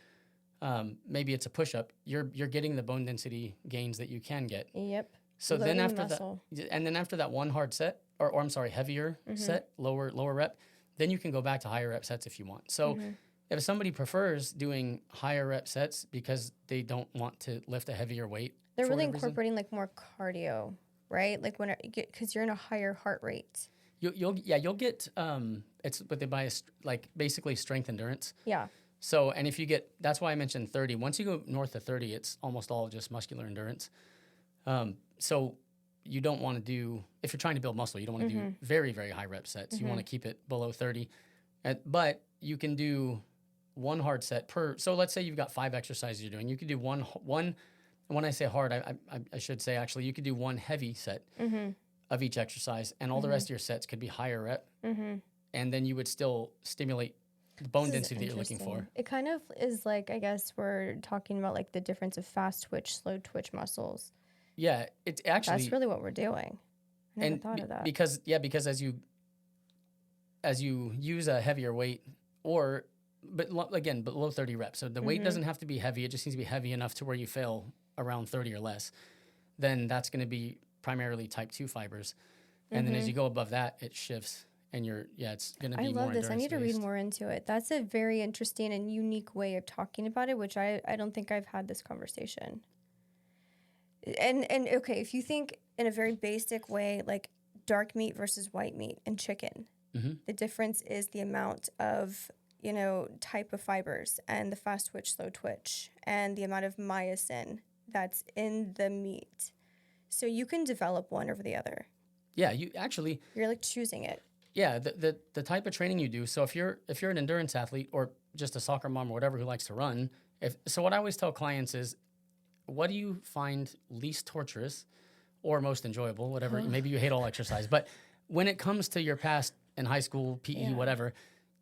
maybe it's a push-up, you're getting the bone density gains that you can get. Yep. So Loading then the after muscle. that, and then after that one hard set, or I'm sorry, heavier set, lower rep, then you can go back to higher rep sets if you want. So if somebody prefers doing higher rep sets because they don't want to lift a heavier weight, They're for really whatever reason, incorporating like more cardio, right? Like when because you're in a higher heart rate. you'll get it's what they buy is like basically strength endurance. Yeah. So, and if you get, that's why I mentioned 30. Once you go north of 30, it's almost all just muscular endurance. So you don't want to do, if you're trying to build muscle, you don't want to do very, very high rep sets. You want to keep it below 30. But you can do one hard set per, so let's say you've got 5 exercises you're doing. You could do one, and when I say hard, I should say actually, you could do one heavy set of each exercise, and all the rest of your sets could be higher rep. And then you would still stimulate the bone This is density that you're looking for. It kind of is like, I guess we're talking about like the difference of fast twitch, slow twitch muscles. Yeah, it's actually, That's really what we're doing. I never thought of that. because as you use a heavier weight, but below 30 reps. So the weight doesn't have to be heavy. It just needs to be heavy enough to where you fail around 30 or less. Then that's going to be primarily type 2 fibers. And then as you go above that, it shifts. And it's going to be I more love this. I need to read endurance-based. more into it. That's a very interesting and unique way of talking about it, which I don't think I've had this conversation. And okay, if you think in a very basic way, like dark meat versus white meat and chicken, the difference is the amount of, type of fibers and the fast twitch, slow twitch, and the amount of myosin that's in the meat. So you can develop one over the other. Yeah, You're like choosing it. Yeah, the type of training you do. So if you're an endurance athlete or just a soccer mom or whatever who likes to run, so what I always tell clients is, what do you find least torturous or most enjoyable? Whatever. Maybe you hate all exercise, but when it comes to your past in high school, PE, whatever,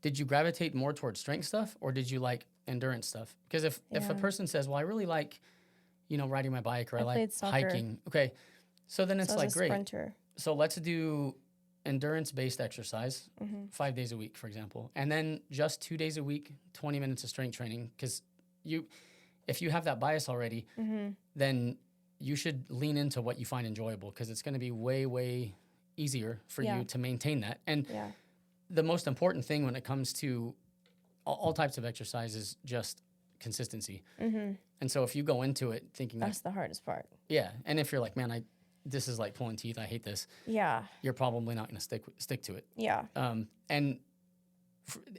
did you gravitate more towards strength stuff or did you like endurance stuff? Because if a person says, "Well, I really like, riding my bike or I like played soccer. hiking," okay, so then it's So I was like a great. sprinter. So let's do endurance-based exercise 5 days a week, for example, and then just 2 days a week, 20 minutes of strength training. Because if you have that bias already, then you should lean into what you find enjoyable because it's going to be way, way easier for you to maintain that. And the most important thing when it comes to all types of exercise is just consistency. And so if you go into it thinking That's the hardest part. and if you're like, man, this is like pulling teeth, I hate this. Yeah. You're probably not going to stick to it. Yeah. And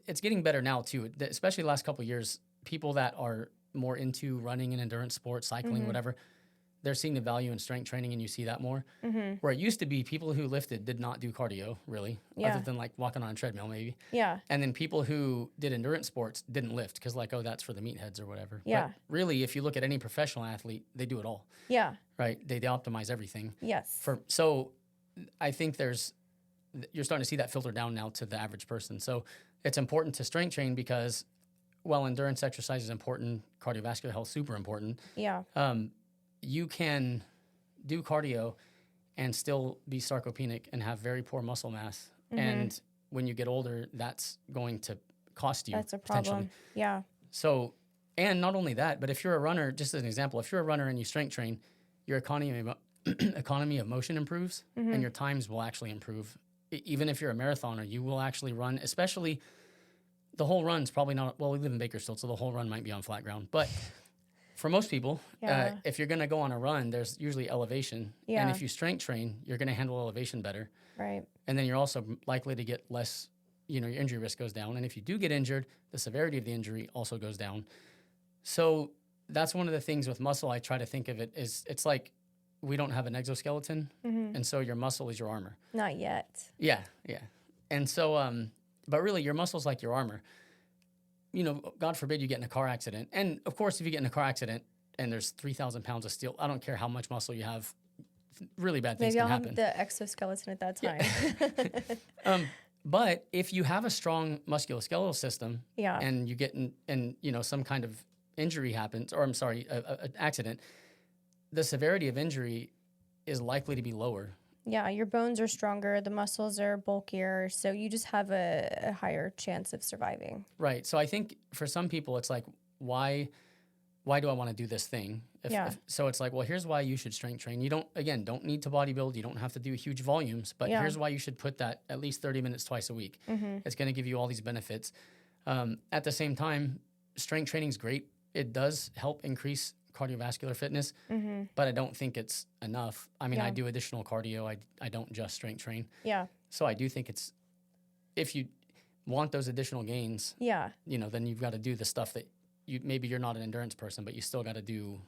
it's getting better now too, especially the last couple of years. People that are more into running and endurance sports, cycling, whatever, they're seeing the value in strength training, and you see that more. Where it used to be, people who lifted did not do cardio really, other than like walking on a treadmill maybe. Yeah. And then people who did endurance sports didn't lift because like, oh, that's for the meatheads or whatever. Yeah. But really, if you look at any professional athlete, they do it all. Yeah. Right? They optimize everything. Yes. So I think you're starting to see that filter down now to the average person. So it's important to strength train because while endurance exercise is important, cardiovascular health super important. Yeah. You can do cardio and still be sarcopenic and have very poor muscle mass. And when you get older, that's going to cost you. That's a potentially. problem. Yeah. So, and not only that, but if you're a runner, just as an example, if you're a runner and you strength train, your economy of motion improves and your times will actually improve. Even if you're a marathoner, you will actually run, especially the whole run's probably not, well, we live in Bakersfield, so the whole run might be on flat ground. But for most people, if you're going to go on a run, there's usually elevation. Yeah. And if you strength train, you're going to handle elevation better. Right. And then you're also likely to get less, your injury risk goes down. And if you do get injured, the severity of the injury also goes down. So that's one of the things with muscle, I try to think of it is it's like we don't have an exoskeleton, and so your muscle is your armor. Not yet. Yeah, yeah. And so, but really, your muscle's like your armor. You know, God forbid you get in a car accident. And of course, if you get in a car accident and there's 3,000 pounds of steel, I don't care how much muscle you have, really bad things Maybe can I'll happen. have the exoskeleton at that time. But if you have a strong musculoskeletal system Yeah. and you get in, and, you know, some kind of injury happens, or I'm sorry, an accident, the severity of injury is likely to be lower. Yeah, your bones are stronger, the muscles are bulkier, so you just have a higher chance of surviving. Right. So I think for some people, it's like, why do I want to do this thing? So it's like, well, here's why you should strength train. You don't need to bodybuild. You don't have to do huge volumes, but here's why you should put that at least 30 minutes twice a week. It's going to give you all these benefits. At the same time, strength training is great. It does help increase cardiovascular fitness, but I don't think it's enough. I mean, I do additional cardio. I don't just strength train. Yeah. So I do think it's, if you want those additional gains, you know, then you've got to do the stuff that maybe you're not an endurance person, but you still got to do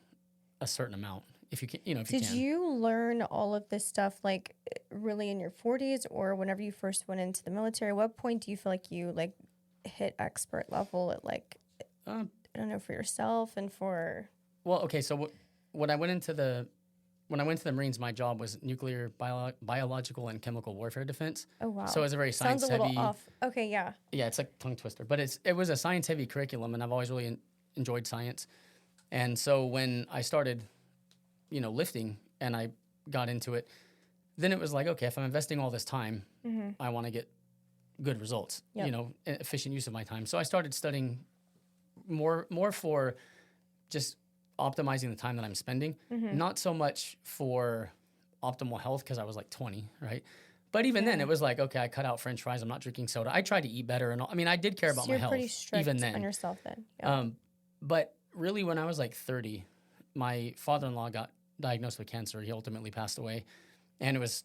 a certain amount if you can, you know, if you can. Did you learn all of this stuff like really in your 40s or whenever you first went into the military? What point do you feel like you like hit expert level at like, I don't know, for yourself and for... Well, okay, so when I went into the Marines, my job was nuclear, biological, and chemical warfare defense. Oh, wow. So it was a very Sounds science-heavy... a little off. Okay, yeah. Yeah, it's like a tongue twister. But it was a science-heavy curriculum, and I've always really enjoyed science. And so when I started, you know, lifting and I got into it, then it was like, okay, if I'm investing all this time, I want to get good results, you know, efficient use of my time. So I started studying more for just optimizing the time that I'm spending, not so much for optimal health because I was like 20, right? But even then, it was like, okay, I cut out French fries. I'm not drinking soda. I tried to eat better, and all. I mean, I did care about my health. You're pretty strict even then. On yourself then. Yeah. But really, when I was like 30, my father-in-law got diagnosed with cancer. He ultimately passed away, and it was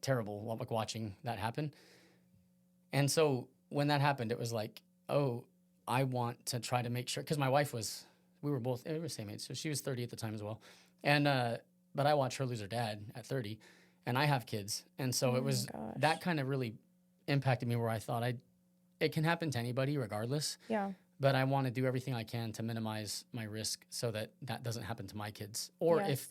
terrible, like watching that happen. And so when that happened, it was like, oh, I want to try to make sure, because my wife was. We were the same age, so she was 30 at the time as well. And, but I watched her lose her dad at 30, and I have kids. And so it was, that kind of really impacted me where I thought it can happen to anybody regardless. Yeah. But I want to do everything I can to minimize my risk so that doesn't happen to my kids. Or if,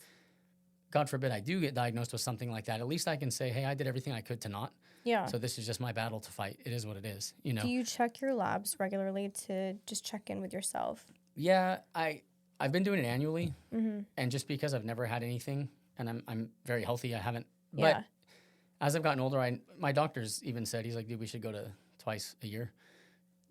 God forbid, I do get diagnosed with something like that, at least I can say, hey, I did everything I could to not. Yeah. So this is just my battle to fight. It is what it is, you know. Do you check your labs regularly to just check in with yourself? Yeah, I've been doing it annually, and just because I've never had anything, and I'm very healthy, I haven't. But as I've gotten older, my doctor's even said, he's like, dude, we should go to twice a year,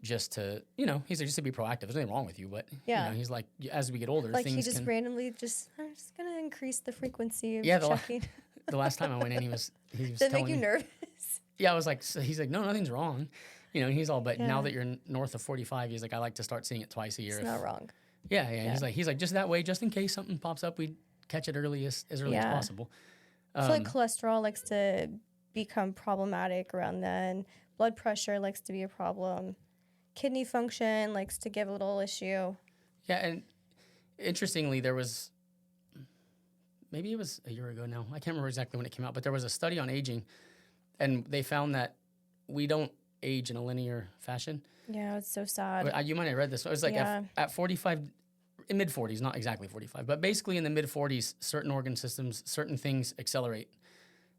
just to, you know, he's like, just to be proactive. There's nothing wrong with you, but you know, he's like, as we get older, like things he just randomly I'm just gonna increase the frequency of checking. The last time I went in, he was Does it make you nervous? Yeah, I was like, so he's like, no, nothing's wrong. You know, and he's all, but now that you're north of 45, he's like, I like to start seeing it twice a year. It's not wrong. Yeah. He's like, just that way, just in case something pops up, we catch it early as early as possible. I feel like cholesterol likes to become problematic around then. Blood pressure likes to be a problem. Kidney function likes to give a little issue. Yeah, and interestingly, there was, maybe it was a year ago now. I can't remember exactly when it came out, but there was a study on aging, and they found that we don't age in a linear fashion. Yeah, it's so sad. You might have read this. It was like at 45, in mid-40s, not exactly 45, but basically in the mid-40s, certain organ systems, certain things accelerate.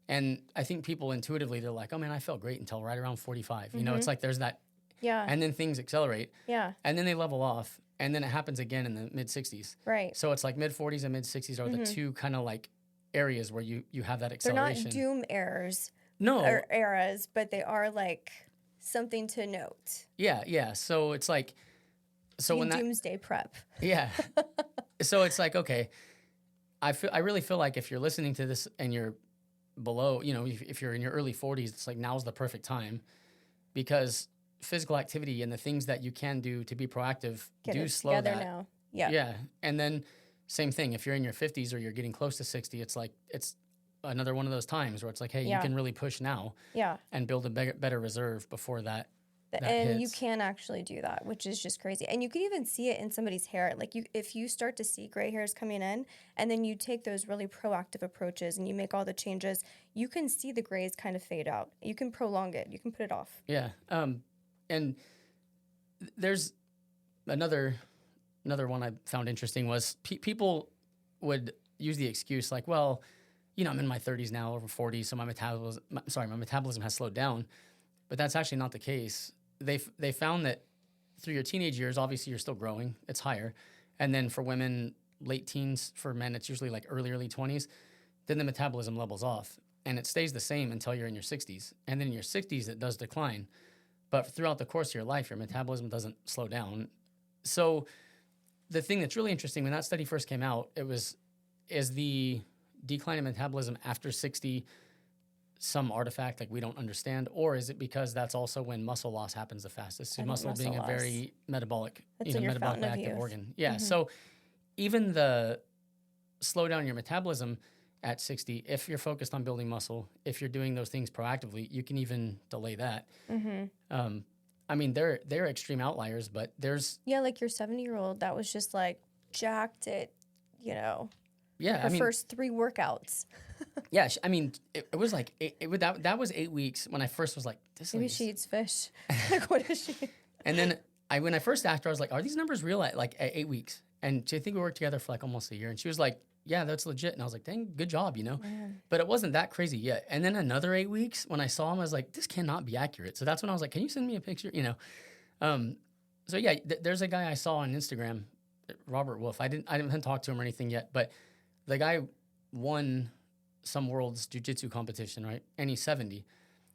And I think people intuitively, they're like, oh man, I felt great until right around 45. You know, it's like there's that. Yeah. And then things accelerate. Yeah. And then they level off. And then it happens again in the mid-60s. Right. So it's like mid-40s and mid-60s are the two kind of like areas where you have that acceleration. They're not doom errors. No. Or eras, but they are like something to note. Yeah. So it's like, so when that doomsday prep. Yeah. So it's like, okay, I really feel like if you're listening to this and you're below, you know, if you're in your early 40s, it's like now's the perfect time, because physical activity and the things that you can do to be proactive do slow that. Now. Yeah. Yeah. And then same thing, if you're in your 50s or you're getting close to 60, it's like, it's another one of those times where it's like, hey, you can really push now. Yeah. And build a better reserve before that And you hits. can actually do that, which is just crazy. And you can even see it in somebody's hair. Like if you start to see gray hairs coming in, and then you take those really proactive approaches and you make all the changes, you can see the grays kind of fade out. You can prolong it. You can put it off. Yeah. And there's another one I found interesting was people would use the excuse like, well, I'm in my 30s now, over 40, so my metabolism has slowed down. But that's actually not the case. They found that through your teenage years, obviously you're still growing. It's higher. And then for women, late teens. For men, it's usually like early 20s. Then the metabolism levels off. And it stays the same until you're in your 60s. And then in your 60s, it does decline. But throughout the course of your life, your metabolism doesn't slow down. So the thing that's really interesting, when that study first came out, is the decline in metabolism after 60 some artifact like we don't understand, or is it because that's also when muscle loss happens the fastest? So muscle being a very metabolic, metabolically active organ. Yeah. So even the slow down your metabolism at 60, if you're focused on building muscle, if you're doing those things proactively, you can even delay that. I mean, they're extreme outliers, but there's like your 70-year-old that was just like jacked at, her first 3 workouts. Yeah, I mean, it was like that was 8 weeks when I first was like, maybe she eats fish. Like, what is she? And then when I first asked her, I was like, are these numbers real at 8 weeks? And I think we worked together for like almost a year, and she was like, yeah, that's legit. And I was like, dang, good job, Man. But it wasn't that crazy yet. And then another 8 weeks, when I saw him, I was like, this cannot be accurate. So that's when I was like, can you send me a picture? So yeah, there's a guy I saw on Instagram, Robert Wolf. I haven't talked to him or anything yet, but the guy won some world's jiu-jitsu competition, right? And he's 70.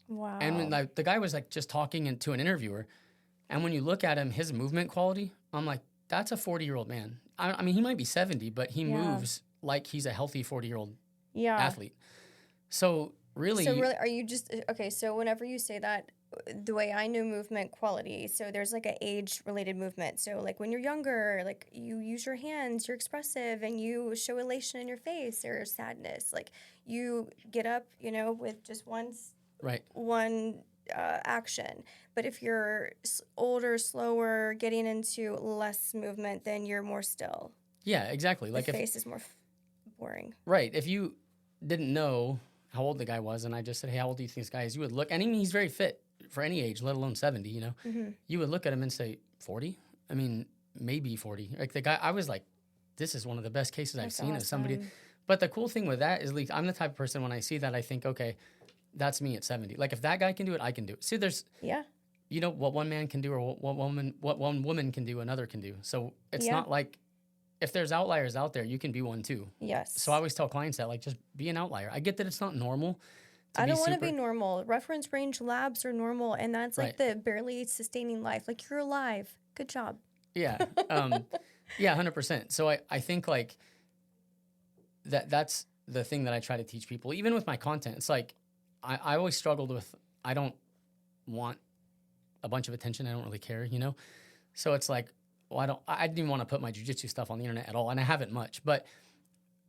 Wow. And when the guy was like just talking to an interviewer, and when you look at him, his movement quality, I'm like, that's a 40-year-old man. I mean, he might be 70, but he moves like he's a healthy 40-year-old athlete. So really, are you just okay? So whenever you say that, the way I know movement quality, so there's like an age-related movement. So like when you're younger, like you use your hands, you're expressive, and you show elation in your face or sadness. Like you get up, with just one action. But if you're older, slower, getting into less movement, then you're more still. Yeah, exactly. Like the face is more boring. Right. If you didn't know how old the guy was, and I just said, hey, how old do you think this guy is? You would look, and I mean, he's very fit for any age, let alone 70, You would look at him and say, 40? I mean, maybe 40. Like the guy, I was like, this is one of the best cases I've seen of somebody. But the cool thing with that is, like, I'm the type of person, when I see that, I think, okay, that's me at 70. Like, if that guy can do it, I can do it. See, there's, what one man can do, or what one woman can do, another can do. So it's not like, if there's outliers out there, you can be one too. Yes. So I always tell clients that, like, just be an outlier. I get that it's not normal. I don't want to be normal. Reference range labs are normal, and that's like the barely sustaining life. Like, you're alive. Good job. Yeah. 100%. So I think like that's the thing that I try to teach people, even with my content. It's like, I always struggled with, I don't want a bunch of attention. I don't really care, So it's like, well, I didn't even want to put my jiu-jitsu stuff on the internet at all, and I haven't much. But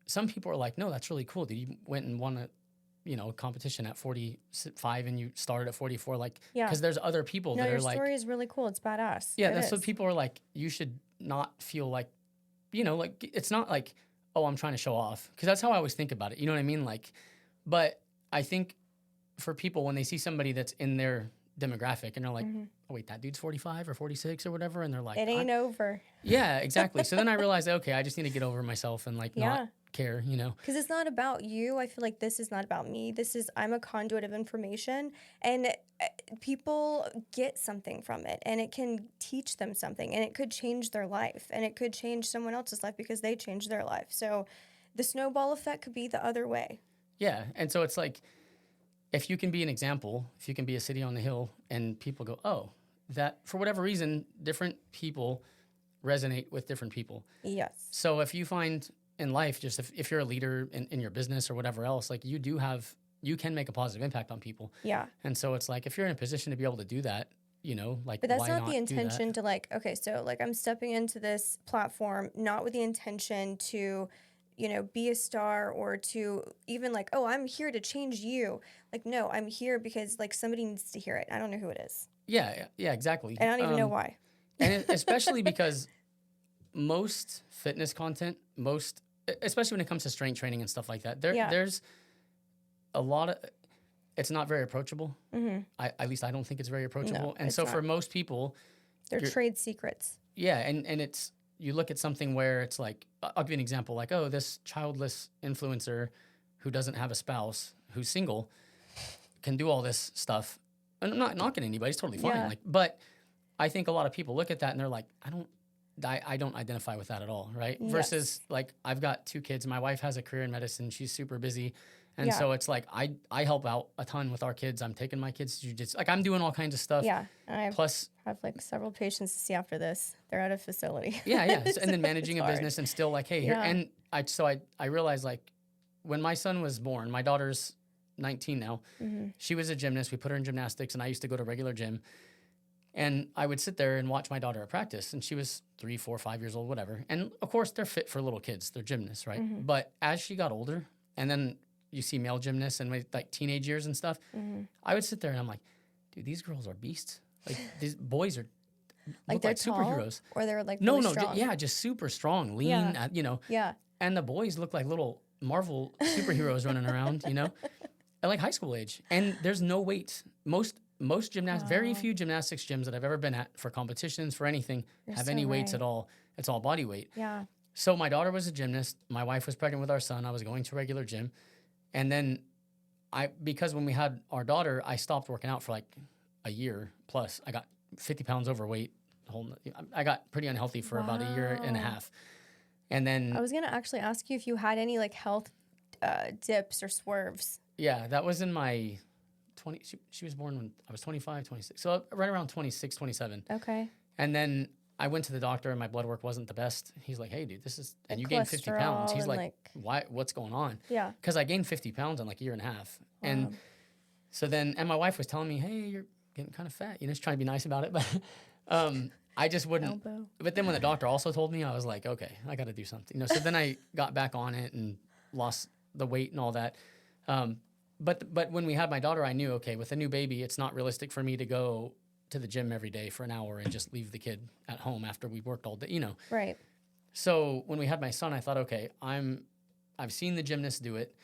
some people are like, no, that's really cool. Dude, you went and won a competition at 45 and you started at 44. Like, because there's other people that are like, your story is really cool. It's badass. Yeah, that's what people are like. You should not feel like, like, it's not like, oh, I'm trying to show off. Because that's how I always think about it. You know what I mean? Like, but I think for people, when they see somebody that's in their demographic and they're like, oh, wait, that dude's 45 or 46 or whatever, and they're like, it ain't over. Yeah, exactly. So then I realized, okay, I just need to get over myself and like not care, Because it's not about you. I feel like this is not about me. I'm a conduit of information, and people get something from it, and it can teach them something, and it could change their life, and it could change someone else's life because they changed their life. So the snowball effect could be the other way. Yeah, and so it's like, if you can be an example, if you can be a city on the hill, and people go, oh, that for whatever reason, different people resonate with different people. Yes. So if you find in life, just if you're a leader in your business or whatever else, like you can make a positive impact on people. Yeah. And so it's like, if you're in a position to be able to do that, like, but that's why not the intention to like, okay, so like I'm stepping into this platform, not with the intention to, be a star or to even like, oh, I'm here to change you. Like, no, I'm here because like somebody needs to hear it. I don't know who it is. Yeah, yeah, exactly. And I don't even know why. And especially because most fitness content, especially when it comes to strength training and stuff like that, there's a lot of, it's not very approachable. At least I don't think it's very approachable. No, and so not. for most people, they're trade secrets. Yeah, and it's, you look at something where it's like, I'll give you an example, like, oh, this childless influencer who doesn't have a spouse, who's single, can do all this stuff. And I'm not knocking anybody, it's totally fine. Yeah. Like, but I think a lot of people look at that and they're like, I don't identify with that at all, right? Yes. Versus like, I've got 2 kids. My wife has a career in medicine. She's super busy. And so it's like, I help out a ton with our kids. I'm taking my kids to jiu-jitsu. Like, I'm doing all kinds of stuff. Yeah. And I Plus, have like several patients to see after this. They're at a facility. Yeah. So, and then managing a hard. business and still like, hey, here. And I realized, like, when my son was born, my daughter's 19 now. She was a gymnast. We put her in gymnastics, and I used to go to regular gym. And I would sit there and watch my daughter at practice. And she was 3, 4, 5 years old, whatever. And of course, they're fit for little kids. They're gymnasts, right? But as she got older, and then you see male gymnasts and like teenage years and stuff, I would sit there and I'm like, dude, these girls are beasts. Like, these boys are Like, they're like tall, superheroes. or they're like No, really strong? just super strong, lean, Yeah. you know. Yeah. And the boys look like little Marvel superheroes running around, you know, at like high school age. And there's no weights. Most gymnasts, very few gymnastics gyms that I've ever been at for competitions, for anything, have so any weights right. at all. It's all body weight. Yeah. So my daughter was a gymnast. My wife was pregnant with our son. I was going to regular gym. And then because when we had our daughter, I stopped working out for like a year plus. I got 50 pounds overweight. I got pretty unhealthy for about a year and a half. And then I was going to actually ask you if you had any like health dips or swerves. Yeah, that was in my 20. She was born when I was 25, 26. So right around 26, 27. Okay. And then I went to the doctor and my blood work wasn't the best. He's like, hey, dude, this is, and Like you gained 50 pounds. He's cholesterol like, and, why? What's going on? Yeah. Because I gained 50 pounds in like a year and a half. And so then, and my wife was telling me, hey, you're getting kind of fat. You know, she's trying to be nice about it. But I just wouldn't. Elbow. But then when the doctor also told me, I was like, okay, I got to do something. You know, so then I got back on it and lost the weight and all that. But when we had my daughter, I knew, okay, with a new baby, it's not realistic for me to go to the gym every day for an hour and just leave the kid at home after we worked all day, you know. Right. So when we had my son, I thought, okay, I've seen the gymnasts do it.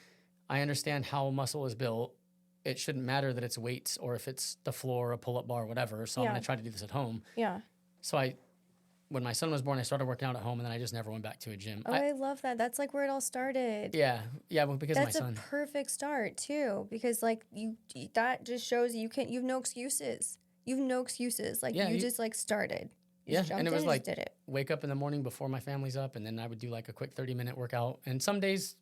I understand how muscle is built. It shouldn't matter that it's weights or if it's the floor, a pull-up bar, whatever. So I'm going to try to do this at home. Yeah. So when my son was born, I started working out at home, and then I just never went back to a gym. Oh, I love that. That's like where it all started. Yeah, well, because of my son. That's a perfect start too, because like that just shows you've no excuses. You've no excuses. Like you just like started. You just and it jumped was in, like just did it. wake up in the morning before my family's up, and then I would do like a quick 30-minute workout. And some days,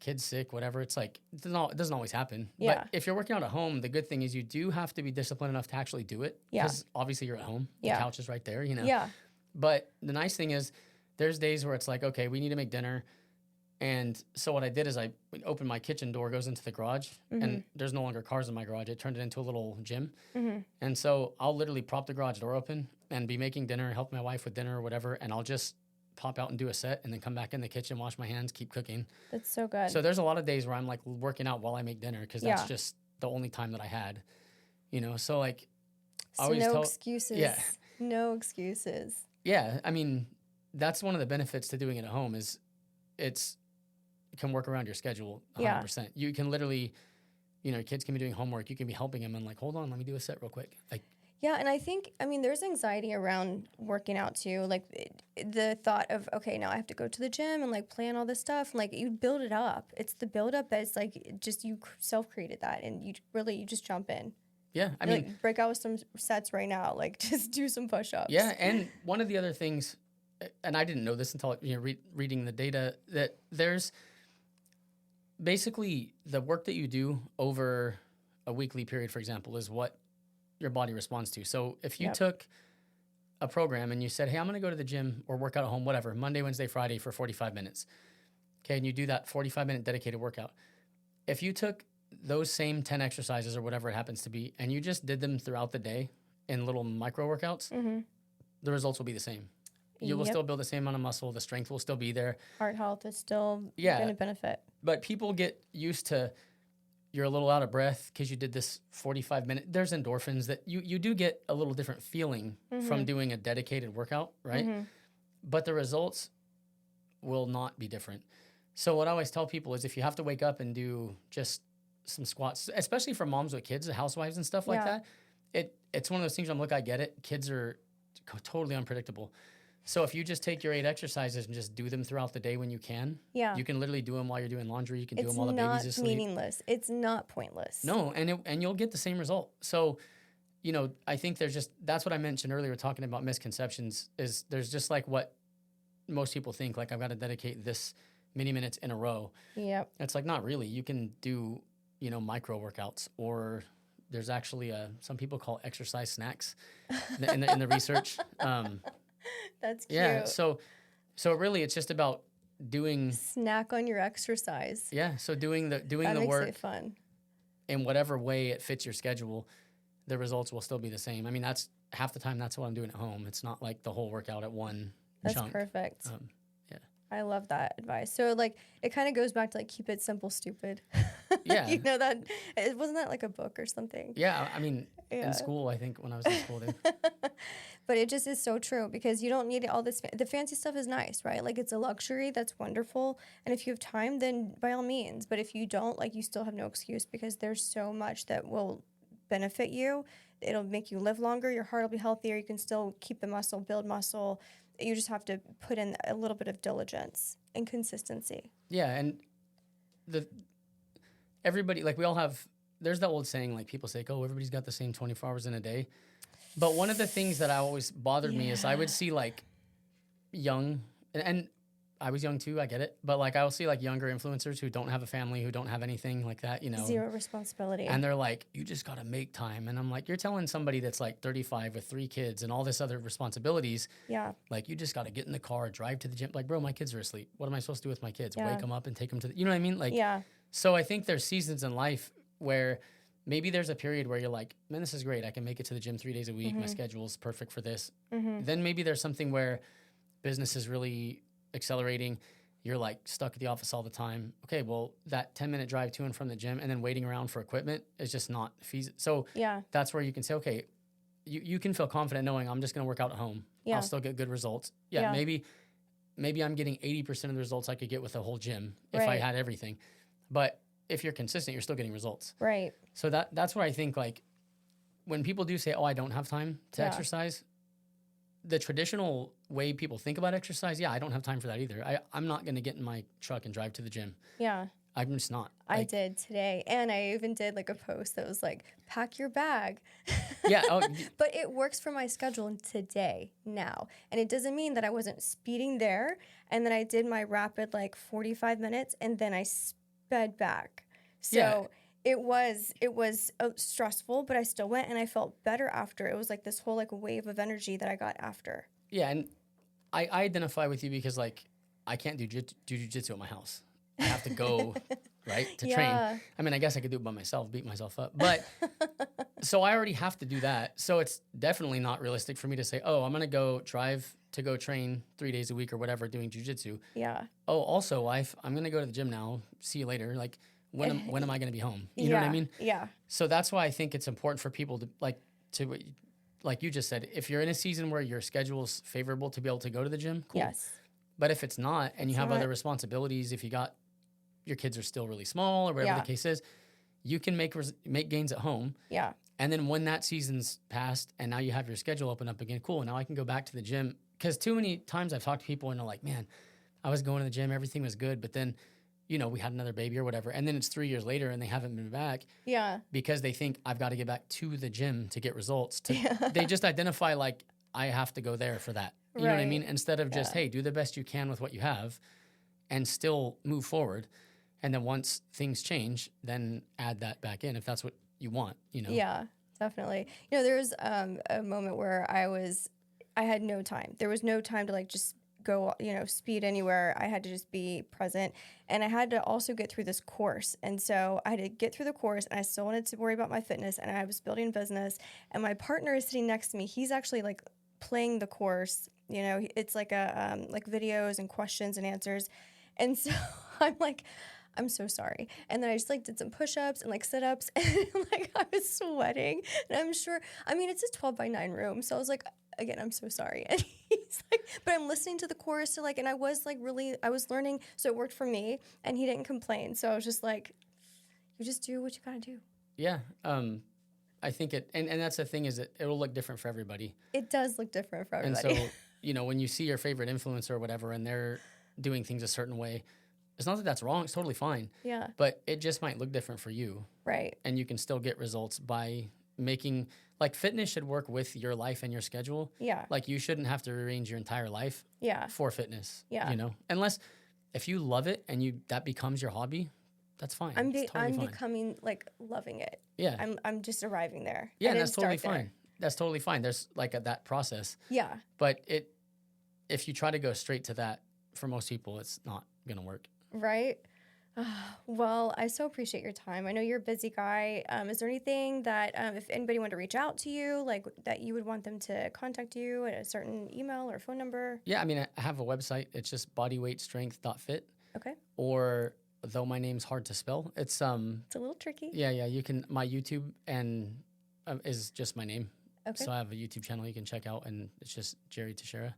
kids sick, whatever. It's like it doesn't always happen. Yeah. But if you're working out at home, the good thing is you do have to be disciplined enough to actually do it. Yeah. Because obviously you're at home. The couch is right there. You know. Yeah. But the nice thing is, there's days where it's like, okay, we need to make dinner. And so what I did is I opened my kitchen door, goes into the garage, and there's no longer cars in my garage. I turned it into a little gym. And so I'll literally prop the garage door open and be making dinner, help my wife with dinner or whatever, and I'll just pop out and do a set and then come back in the kitchen, wash my hands, keep cooking. That's so good. So there's a lot of days where I'm like working out while I make dinner because that's just the only time that I had, you know? So like, I always no excuses. Yeah. No excuses. Yeah, I mean, that's one of the benefits to doing it at home is you can work around your schedule 100%. You can literally, you know, kids can be doing homework. You can be helping them and like, hold on, let me do a set real quick. Like, yeah, and I think, I mean, there's anxiety around working out too. Like the thought of, okay, now I have to go to the gym and like plan all this stuff. And, like you build it up. It's the build up that's like just you self-created that and you just jump in. Yeah, I You're mean, like, break out with some sets right now. Like just do some push-ups. Yeah, and one of the other things, and I didn't know this until reading the data, that there's basically the work that you do over a weekly period, for example, is what your body responds to. So if you took a program and you said, hey, I'm going to go to the gym or work out at home, whatever, Monday, Wednesday, Friday for 45 minutes. Okay, and you do that 45-minute dedicated workout. If you took those same 10 exercises or whatever it happens to be, and you just did them throughout the day in little micro workouts, the results will be the same. You will still build the same amount of muscle. The strength will still be there. Heart health is still going to benefit. But people get used to, you're a little out of breath because you did this 45-minute. There's endorphins that you do get a little different feeling from doing a dedicated workout, right? But the results will not be different. So what I always tell people is if you have to wake up and do just some squats, especially for moms with kids, the housewives and stuff like that, it's one of those things I'm like, I get it. Kids are totally unpredictable. So if you just take your 8 exercises and just do them throughout the day when you can, you can literally do them while you're doing laundry. You can do them while the baby's asleep. It's not meaningless. It's not pointless. No, and you'll get the same result. So, you know, I think that's what I mentioned earlier talking about misconceptions is there's just like what most people think, like I've got to dedicate this many minutes in a row. Yep. It's like, not really. You can do, you know, micro workouts, or there's actually some people call exercise snacks in the research. That's cute. Yeah. So really it's just about doing snack on your exercise. Yeah. So doing the makes work it fun. In whatever way it fits your schedule, the results will still be the same. I mean, that's half the time that's what I'm doing at home. It's not like the whole workout at one chunk. That's perfect. Yeah. I love that advice. So like it kind of goes back to like keep it simple, stupid. Yeah. You know that wasn't that like a book or something? Yeah. I mean, in school, I think when I was in school, But it just is so true because you don't need all this. The fancy stuff is nice, right? Like it's a luxury. That's wonderful. And if you have time, then by all means. But if you don't, like you still have no excuse because there's so much that will benefit you. It'll make you live longer. Your heart will be healthier. You can still keep the muscle, build muscle. You just have to put in a little bit of diligence and consistency. Yeah. And everybody, like we all have, there's that old saying, like people say, oh, everybody's got the same 24 hours in a day. But one of the things that I always bothered me is I would see like young, and I was young too, I get it. But like I will see like younger influencers who don't have a family, who don't have anything like that, you know. Zero responsibility. And they're like, you just got to make time. And I'm like, you're telling somebody that's like 35 with 3 kids and all this other responsibilities. Yeah. Like you just got to get in the car, drive to the gym. Like, bro, my kids are asleep. What am I supposed to do with my kids? Wake them up and take them to you know what I mean? Like, so I think there's seasons in life where maybe there's a period where you're like, man, this is great. I can make it to the gym 3 days a week. My schedule's perfect for this. Then maybe there's something where business is really accelerating. You're like stuck at the office all the time. Okay, well, that 10-minute drive to and from the gym and then waiting around for equipment is just not feasible. So that's where you can say, okay, you can feel confident knowing I'm just going to work out at home. I'll still get good results. Maybe I'm getting 80% of the results I could get with a whole gym if I had everything. But if you're consistent, you're still getting results. Right. So that's what I think, like, when people do say, oh, I don't have time to exercise, the traditional way people think about exercise, I don't have time for that either. I'm not going to get in my truck and drive to the gym. Yeah. I'm just not. I did today. And I even did like a post that was like, pack your bag. Yeah. But it works for my schedule today, now. And it doesn't mean that I wasn't speeding there and then I did my rapid like 45 minutes and then I sped back. So it was stressful, but I still went and I felt better after. It was like this whole like wave of energy that I got after. Yeah. And I identify with you because like I can't do jiu-jitsu at my house. I have to go, right, to train. I mean, I guess I could do it by myself, beat myself up. But so I already have to do that. So it's definitely not realistic for me to say, oh, I'm going to go drive to go train 3 days a week or whatever doing jiu-jitsu. Yeah. Oh, also, wife, I'm going to go to the gym now. See you later. Like, when am I going to be home? You know what I mean? Yeah. So that's why I think it's important for people to, like you just said, if you're in a season where your schedule's favorable to be able to go to the gym, cool. Yes. But if it's not, and you have other responsibilities, if you got your kids are still really small or whatever the case is, you can make gains at home. Yeah. And then when that season's passed and now you have your schedule open up again, cool. Now I can go back to the gym. Because too many times I've talked to people and they're like, man, I was going to the gym, everything was good. But then, you know, we had another baby or whatever. And then it's 3 years later and they haven't been back. Yeah. Because they think I've got to get back to the gym to get results. They just identify like, I have to go there for that. You know what I mean? Instead of just, hey, do the best you can with what you have and still move forward. And then once things change, then add that back in if that's what you want, you know? Yeah, definitely. You know, there was a moment where I had no time. There was no time to like just go, you know, speed anywhere. I had to just be present. And I had to also get through this course. And so I had to get through the course and I still wanted to worry about my fitness and I was building a business. And my partner is sitting next to me. He's actually like playing the course. You know, it's like like videos and questions and answers. And so I'm like, I'm so sorry. And then I just like did some push-ups and like sit-ups and like I was sweating. And I'm sure, I mean, it's a 12 by 9 room. So I was like, again, I'm so sorry. And he's like, but I'm listening to the chorus. So like, and I was like really, I was learning. So it worked for me and he didn't complain. So I was just like, you just do what you gotta do. Yeah. I think and that's the thing is that it'll look different for everybody. It does look different for And everybody. so, when you see your favorite influencer or whatever, and they're doing things a certain way, it's not that that's wrong. It's totally fine. Yeah. But it just might look different for you. Right. And you can still get results by making, like, fitness should work with your life and your schedule. Yeah. Like, you shouldn't have to rearrange your entire life Yeah. for fitness. Yeah. Unless if you love it and that becomes your hobby, that's fine. I'm It's totally fine. becoming like loving it. Yeah. I'm just arriving there. Yeah, I and didn't that's totally start there. fine. That's totally fine. There's like that process. Yeah. But if you try to go straight to that, for most people, it's not going to work. Right. Well, I so appreciate your time. I know you're a busy guy. Is there anything that if anybody wanted to reach out to you, like that you would want them to contact you at a certain email or phone number? Yeah, I mean, I have a website. It's just bodyweightstrength.fit. Okay. Or though my name's hard to spell, it's It's a little tricky. yeah, you can. My YouTube and is just my name. Okay. So I have a YouTube channel you can check out, and it's just Jerry Teixeira.